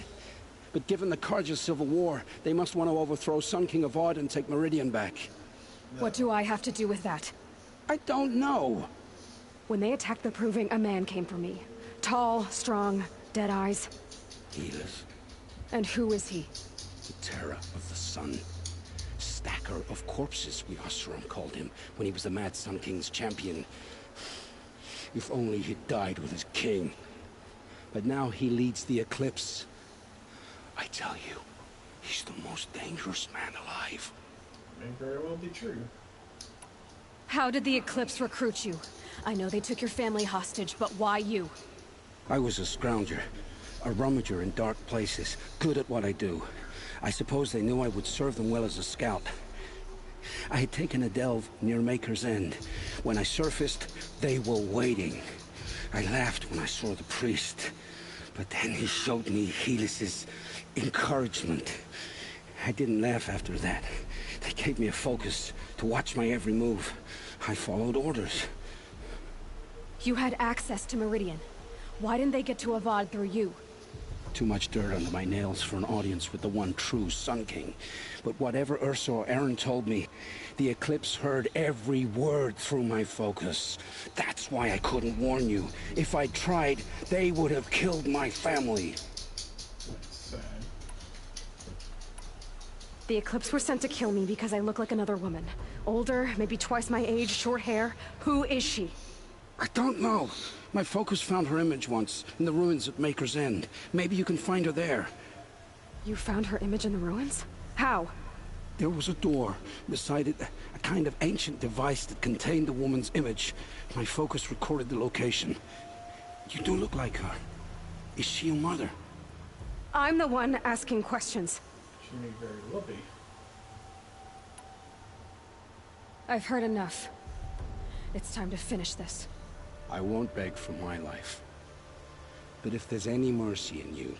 But given the Carja civil war, they must want to overthrow Sun King Avad and take Meridian back. What do I have to do with that? I don't know. When they attacked the Proving, a man came for me. Tall, strong, dead eyes. Healers. And who is he? The terror of the sun. Stacker of corpses, we Oseram called him, when he was the Mad Sun King's champion. If only he'd died with his king. But now he leads the Eclipse. I tell you, he's the most dangerous man alive. May very well be true. How did the Eclipse recruit you? I know they took your family hostage, but why you? I was a scrounger, a rummager in dark places, good at what I do. I suppose they knew I would serve them well as a scout. I had taken a delve near Maker's End. When I surfaced, they were waiting. I laughed when I saw the priest, but then he showed me Helis's encouragement. I didn't laugh after that. They gave me a focus to watch my every move. I followed orders. You had access to Meridian. Why didn't they get to Avad through you? Too much dirt under my nails for an audience with the one true Sun King. But whatever Ursa or Aaron told me, the Eclipse heard every word through my focus. That's why I couldn't warn you. If I'd tried, they would have killed my family. The Eclipse were sent to kill me because I look like another woman. Older, maybe twice my age, short hair. Who is she? I don't know. My focus found her image once, in the ruins at Maker's End. Maybe you can find her there. You found her image in the ruins? How? There was a door. Beside it, a kind of ancient device that contained the woman's image. My focus recorded the location. You do look like her. Is she your mother? I'm the one asking questions. She may very well be. I've heard enough. It's time to finish this. I won't beg for my life. But if there's any mercy in you,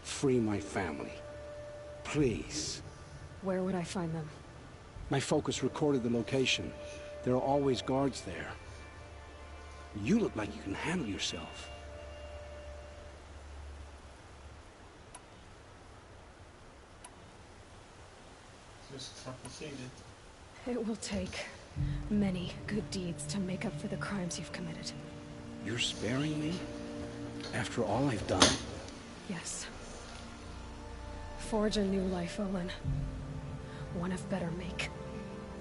free my family. Please. Where would I find them? My focus recorded the location. There are always guards there. You look like you can handle yourself. Just compensated. It will take many good deeds to make up for the crimes you've committed. You're sparing me? After all I've done? Yes. Forge a new life, Olin. One of better make.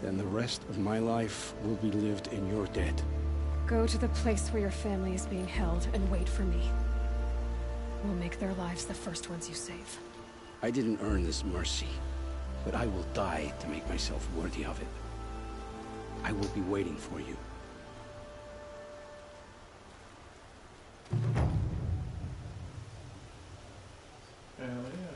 Then the rest of my life will be lived in your debt. Go to the place where your family is being held and wait for me. We'll make their lives the first ones you save. I didn't earn this mercy, but I will die to make myself worthy of it. I will be waiting for you. Hell yeah.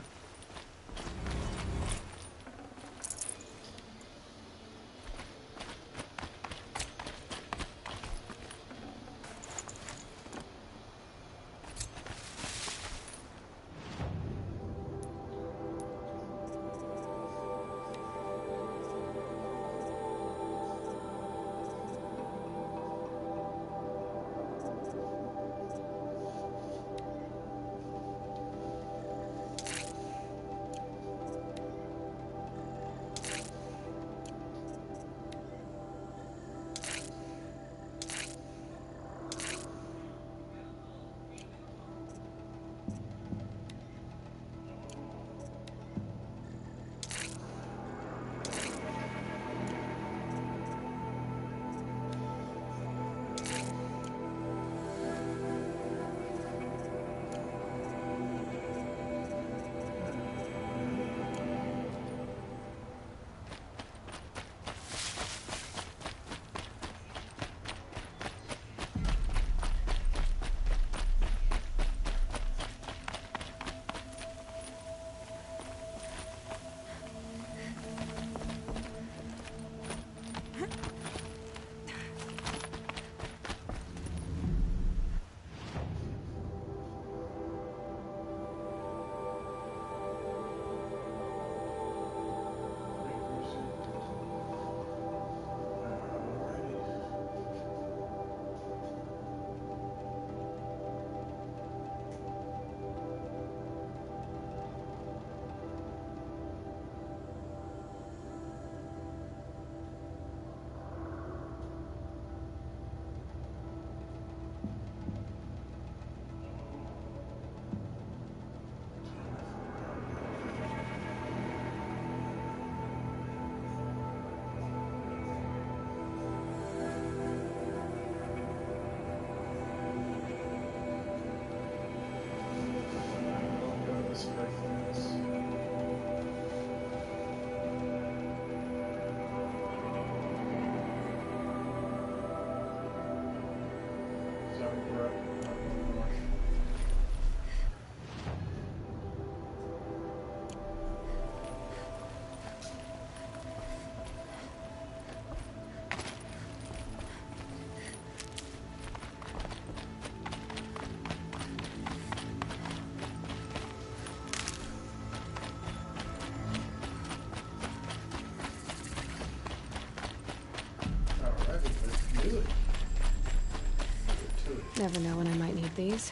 Never know when I might need these.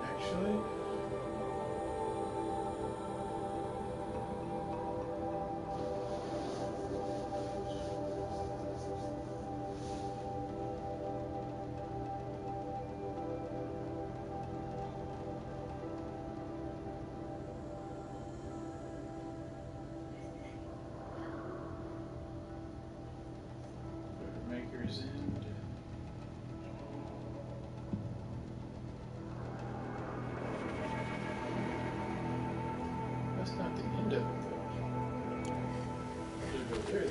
Actually, Maker's End. That's not the end of it, though. I'll just go there.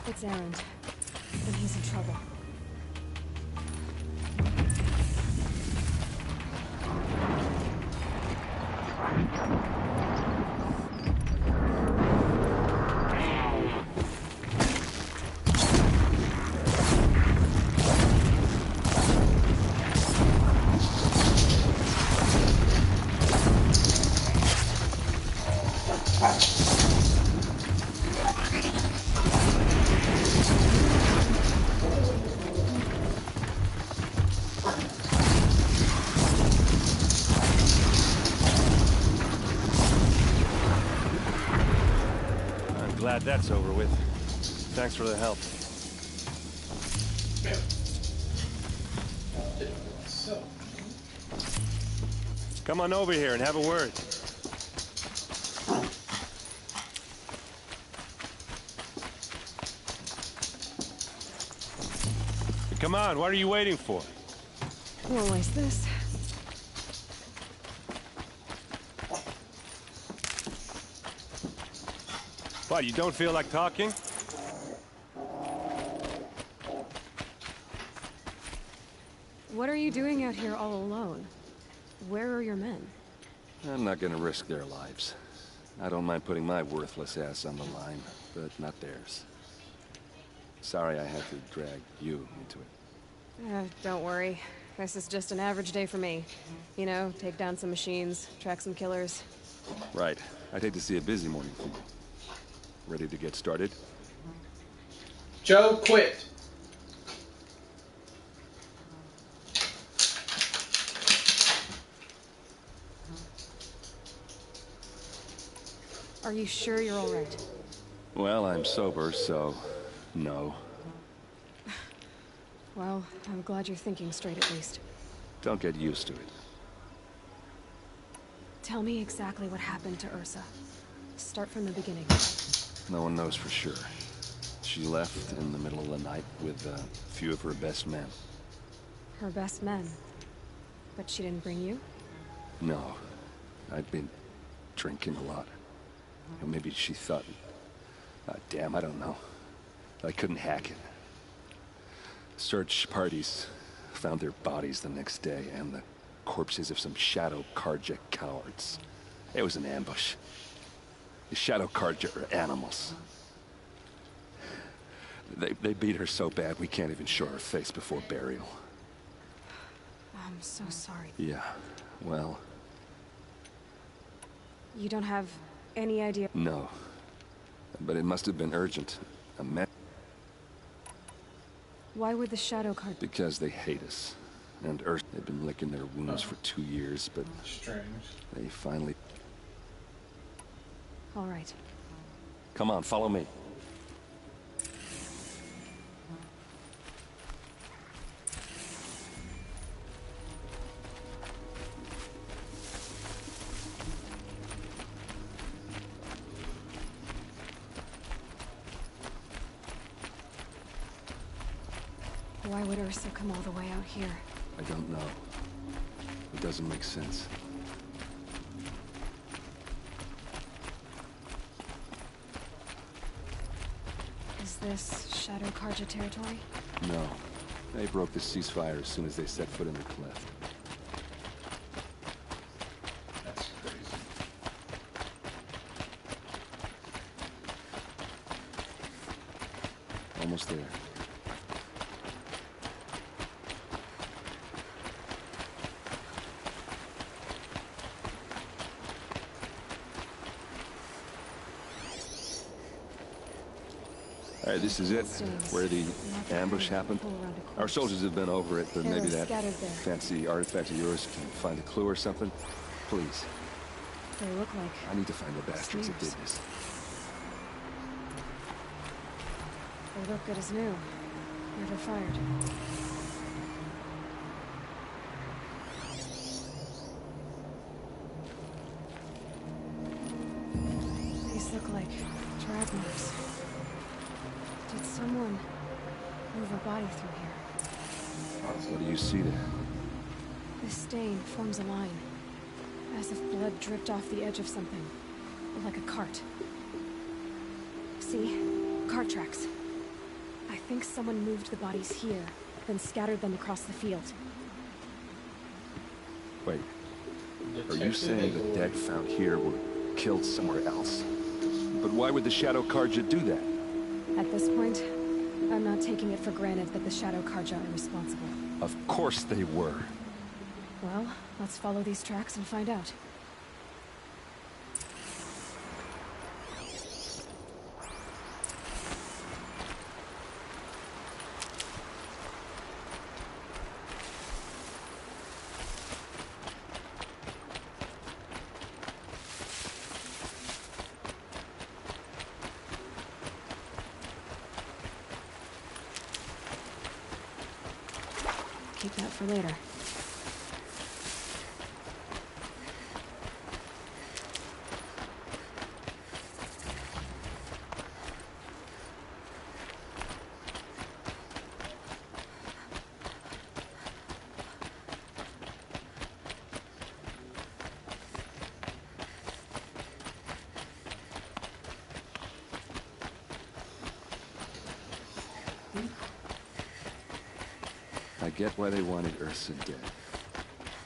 It's Erend, and he's in trouble. Glad that's over with. Thanks for the help. So, Come on over here and have a word. Come on, what are you waiting for? Won't waste this. What, you don't feel like talking? What are you doing out here all alone? Where are your men? I'm not gonna risk their lives. I don't mind putting my worthless ass on the line, but not theirs. Sorry I had to drag you into it. Don't worry. This is just an average day for me. You know, take down some machines, track some killers. Right. I'd hate to see a busy morning for you. Ready to get started? Joe, quit. Are you sure you're all right? Well, I'm sober, so no. Well, I'm glad you're thinking straight at least. Don't get used to it. Tell me exactly what happened to Ursa. Start from the beginning. No one knows for sure. She left in the middle of the night with a few of her best men. Her best men? But she didn't bring you? No. I'd been drinking a lot. Or maybe she thought... damn, I don't know. I couldn't hack it. Search parties found their bodies the next day and the corpses of some Shadow Karja cowards. It was an ambush. The Shadow Karja are animals. They beat her so bad we can't even show her face before burial. I'm so sorry. Yeah, well... You don't have any idea? No. But it must have been urgent. A man... Why would the Shadow Karja... Because they hate us. And Earth, they've been licking their wounds for 2 years, but... Strange. They finally... All right. Come on, follow me. Why would Ursa come all the way out here? I don't know. It doesn't make sense. this Shadow Karja territory? No. They broke the ceasefire as soon as they set foot in the cleft. That's crazy. Almost there. All right, this is it, where the ambush happened. Our soldiers have been over it, but maybe that fancy artifact of yours can find a clue or something. Please. They look like... I need to find the bastards that did this. They look good as new. Never fired. These look like drag marks. Did someone move a body through here? What do you see there? This stain forms a line, as if blood dripped off the edge of something, like a cart. See? Cart tracks. I think someone moved the bodies here, then scattered them across the field. Wait. Are you saying the dead found here were killed somewhere else? But why would the Shadow Karja do that? At this point, I'm not taking it for granted that the Shadow Karja are responsible. Of course they were. Well, let's follow these tracks and find out. Keep that for later. I get why they wanted Ursa dead.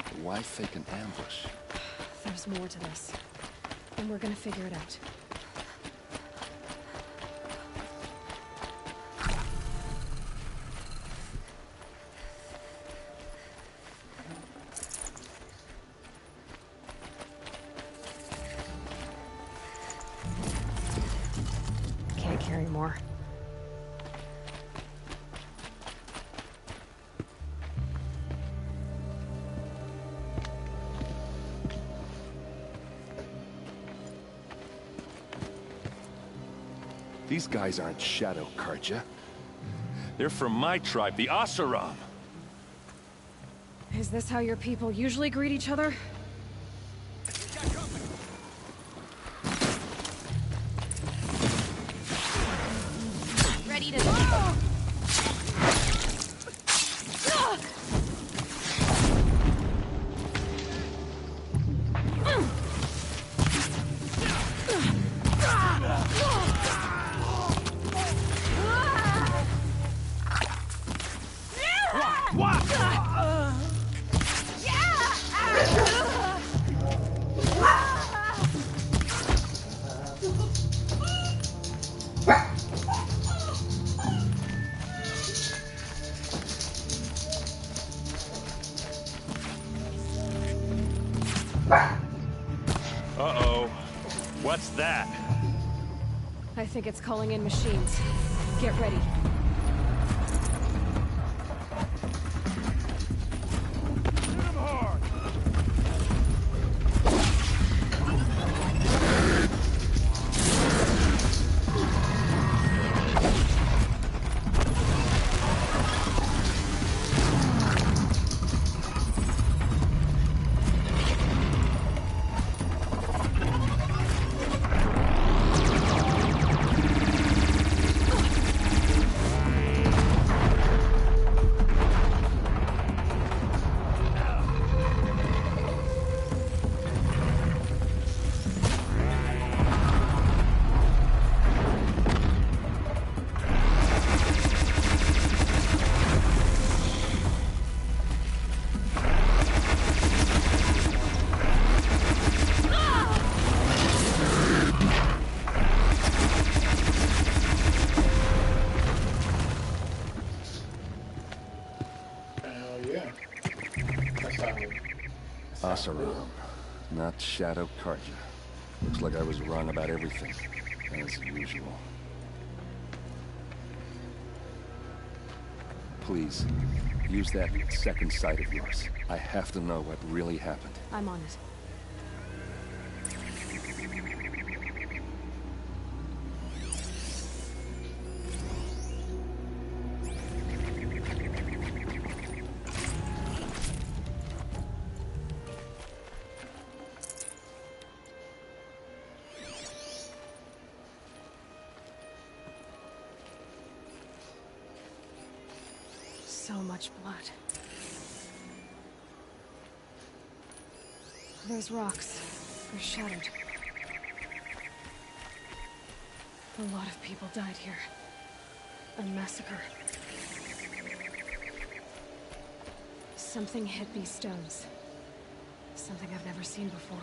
But why fake an ambush? There's more to this. And we're gonna figure it out. Can't carry more. These guys aren't Shadow Karja. They're from my tribe, the Asaram. Is this how your people usually greet each other? Ready to... Uh-oh. What's that? I think it's calling in machines. Get ready. yeah. That's solid. Oseram, not Shadow Karja. Looks like I was wrong about everything, as usual. Please, use that second sight of yours. I have to know what really happened. I'm on it. So much blood. Those rocks are shattered. A lot of people died here. A massacre. Something hit these stones. Something I've never seen before.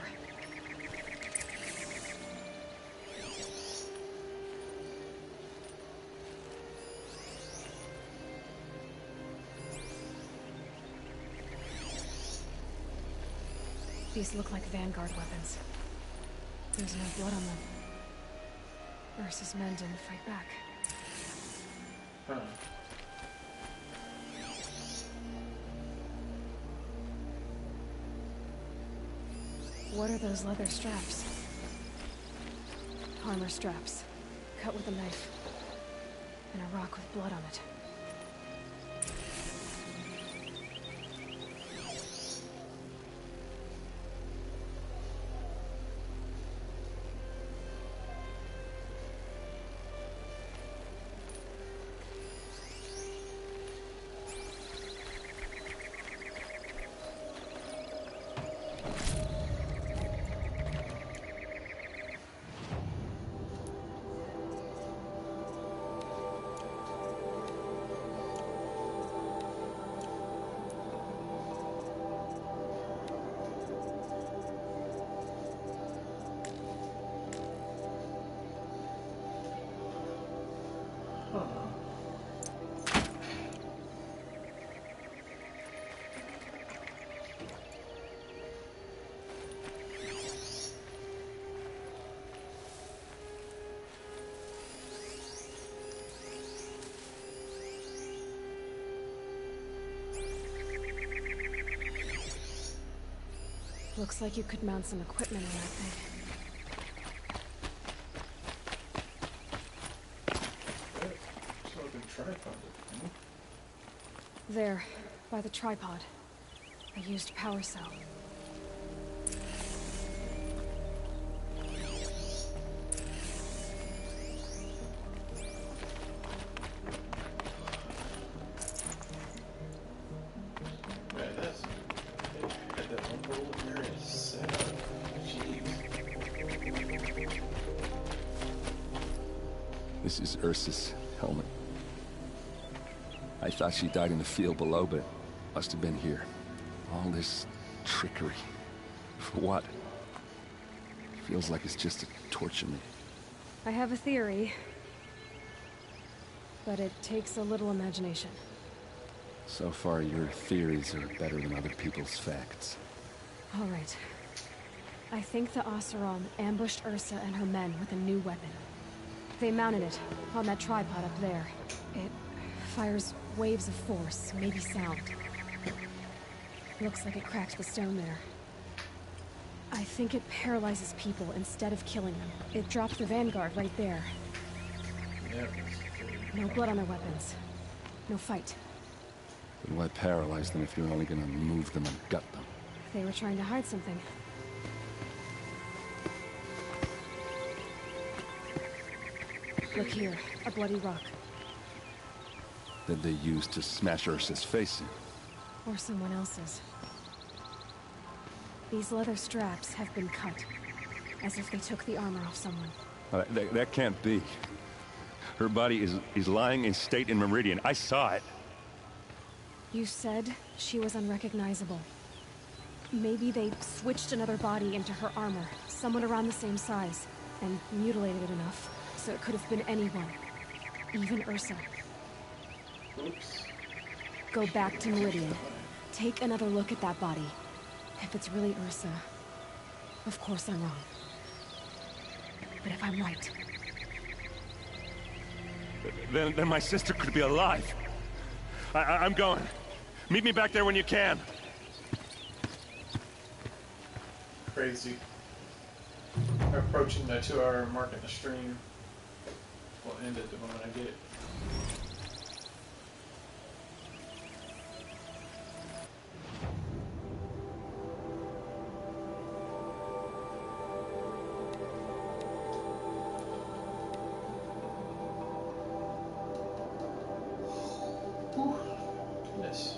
These look like Vanguard weapons. There's no blood on them. Ursa's men didn't fight back. Huh. What are those leather straps? Armor straps, cut with a knife, and a rock with blood on it. Looks like you could mount some equipment on that thing. There, by the tripod. I used power cell. This is Ursa's helmet. I thought she died in the field below, but must have been here. All this trickery. For what? Feels like it's just to torture me. I have a theory, but it takes a little imagination. So far, your theories are better than other people's facts. All right. I think the Oseram ambushed Ursa and her men with a new weapon. They mounted it on that tripod up there. It fires waves of force, maybe sound. Looks like it cracked the stone there. I think it paralyzes people instead of killing them. It dropped the Vanguard right there. No blood on their weapons. No fight. Then why paralyze them if you're only gonna move them and gut them? They were trying to hide something. Look here, a bloody rock. That they used to smash Ursa's face in. Or someone else's. These leather straps have been cut, as if they took the armor off someone. That can't be. Her body is lying in state in Meridian. I saw it. You said she was unrecognizable. Maybe they switched another body into her armor, someone around the same size, and mutilated it enough, so it could have been anyone. Even Ursa. Oops. Go back to Meridian. Take another look at that body. If it's really Ursa, of course I'm wrong. But if I'm right... Then my sister could be alive. I'm going. Meet me back there when you can. Crazy. Approaching the 2-hour mark in the stream. We'll end it the moment I get it. Goodness.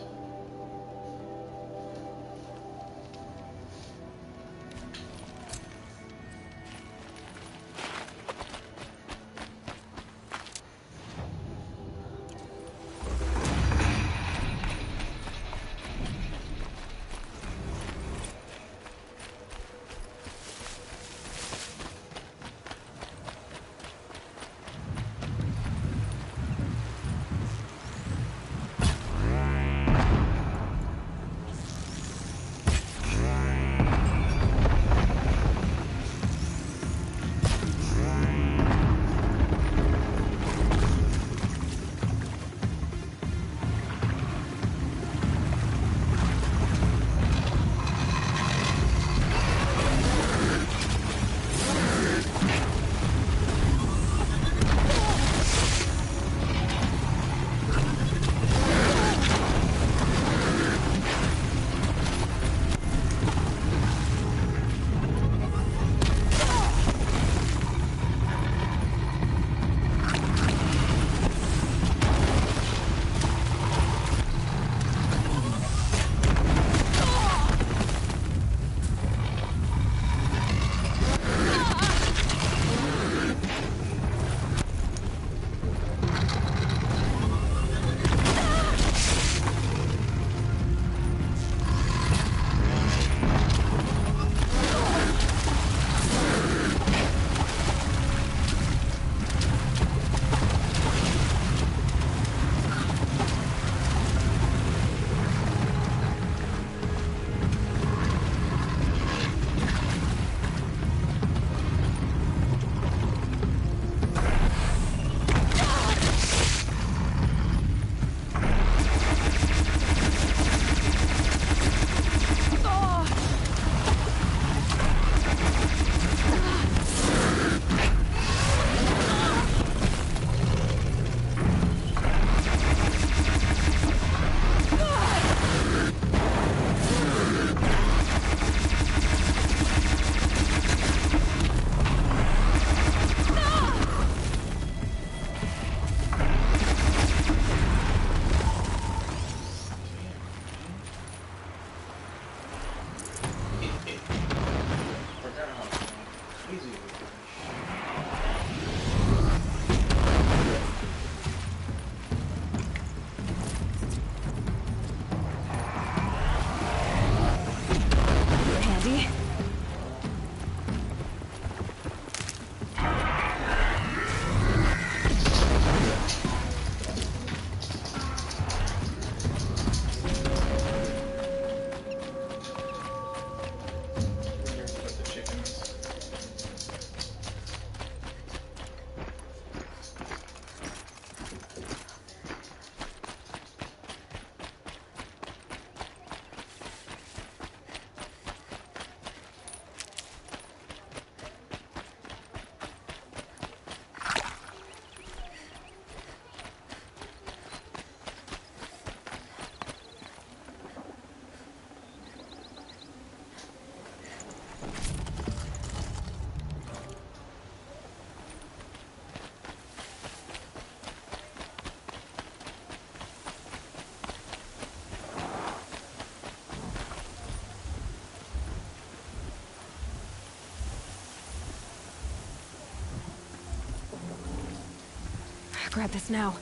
Grab this now.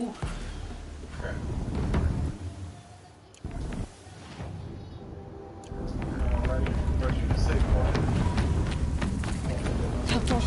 Ooh. Crap. Alrighty, ready to save point. Helpful.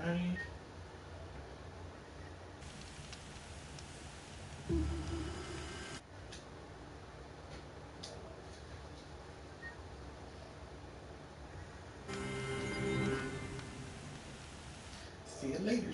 Alright. See you later.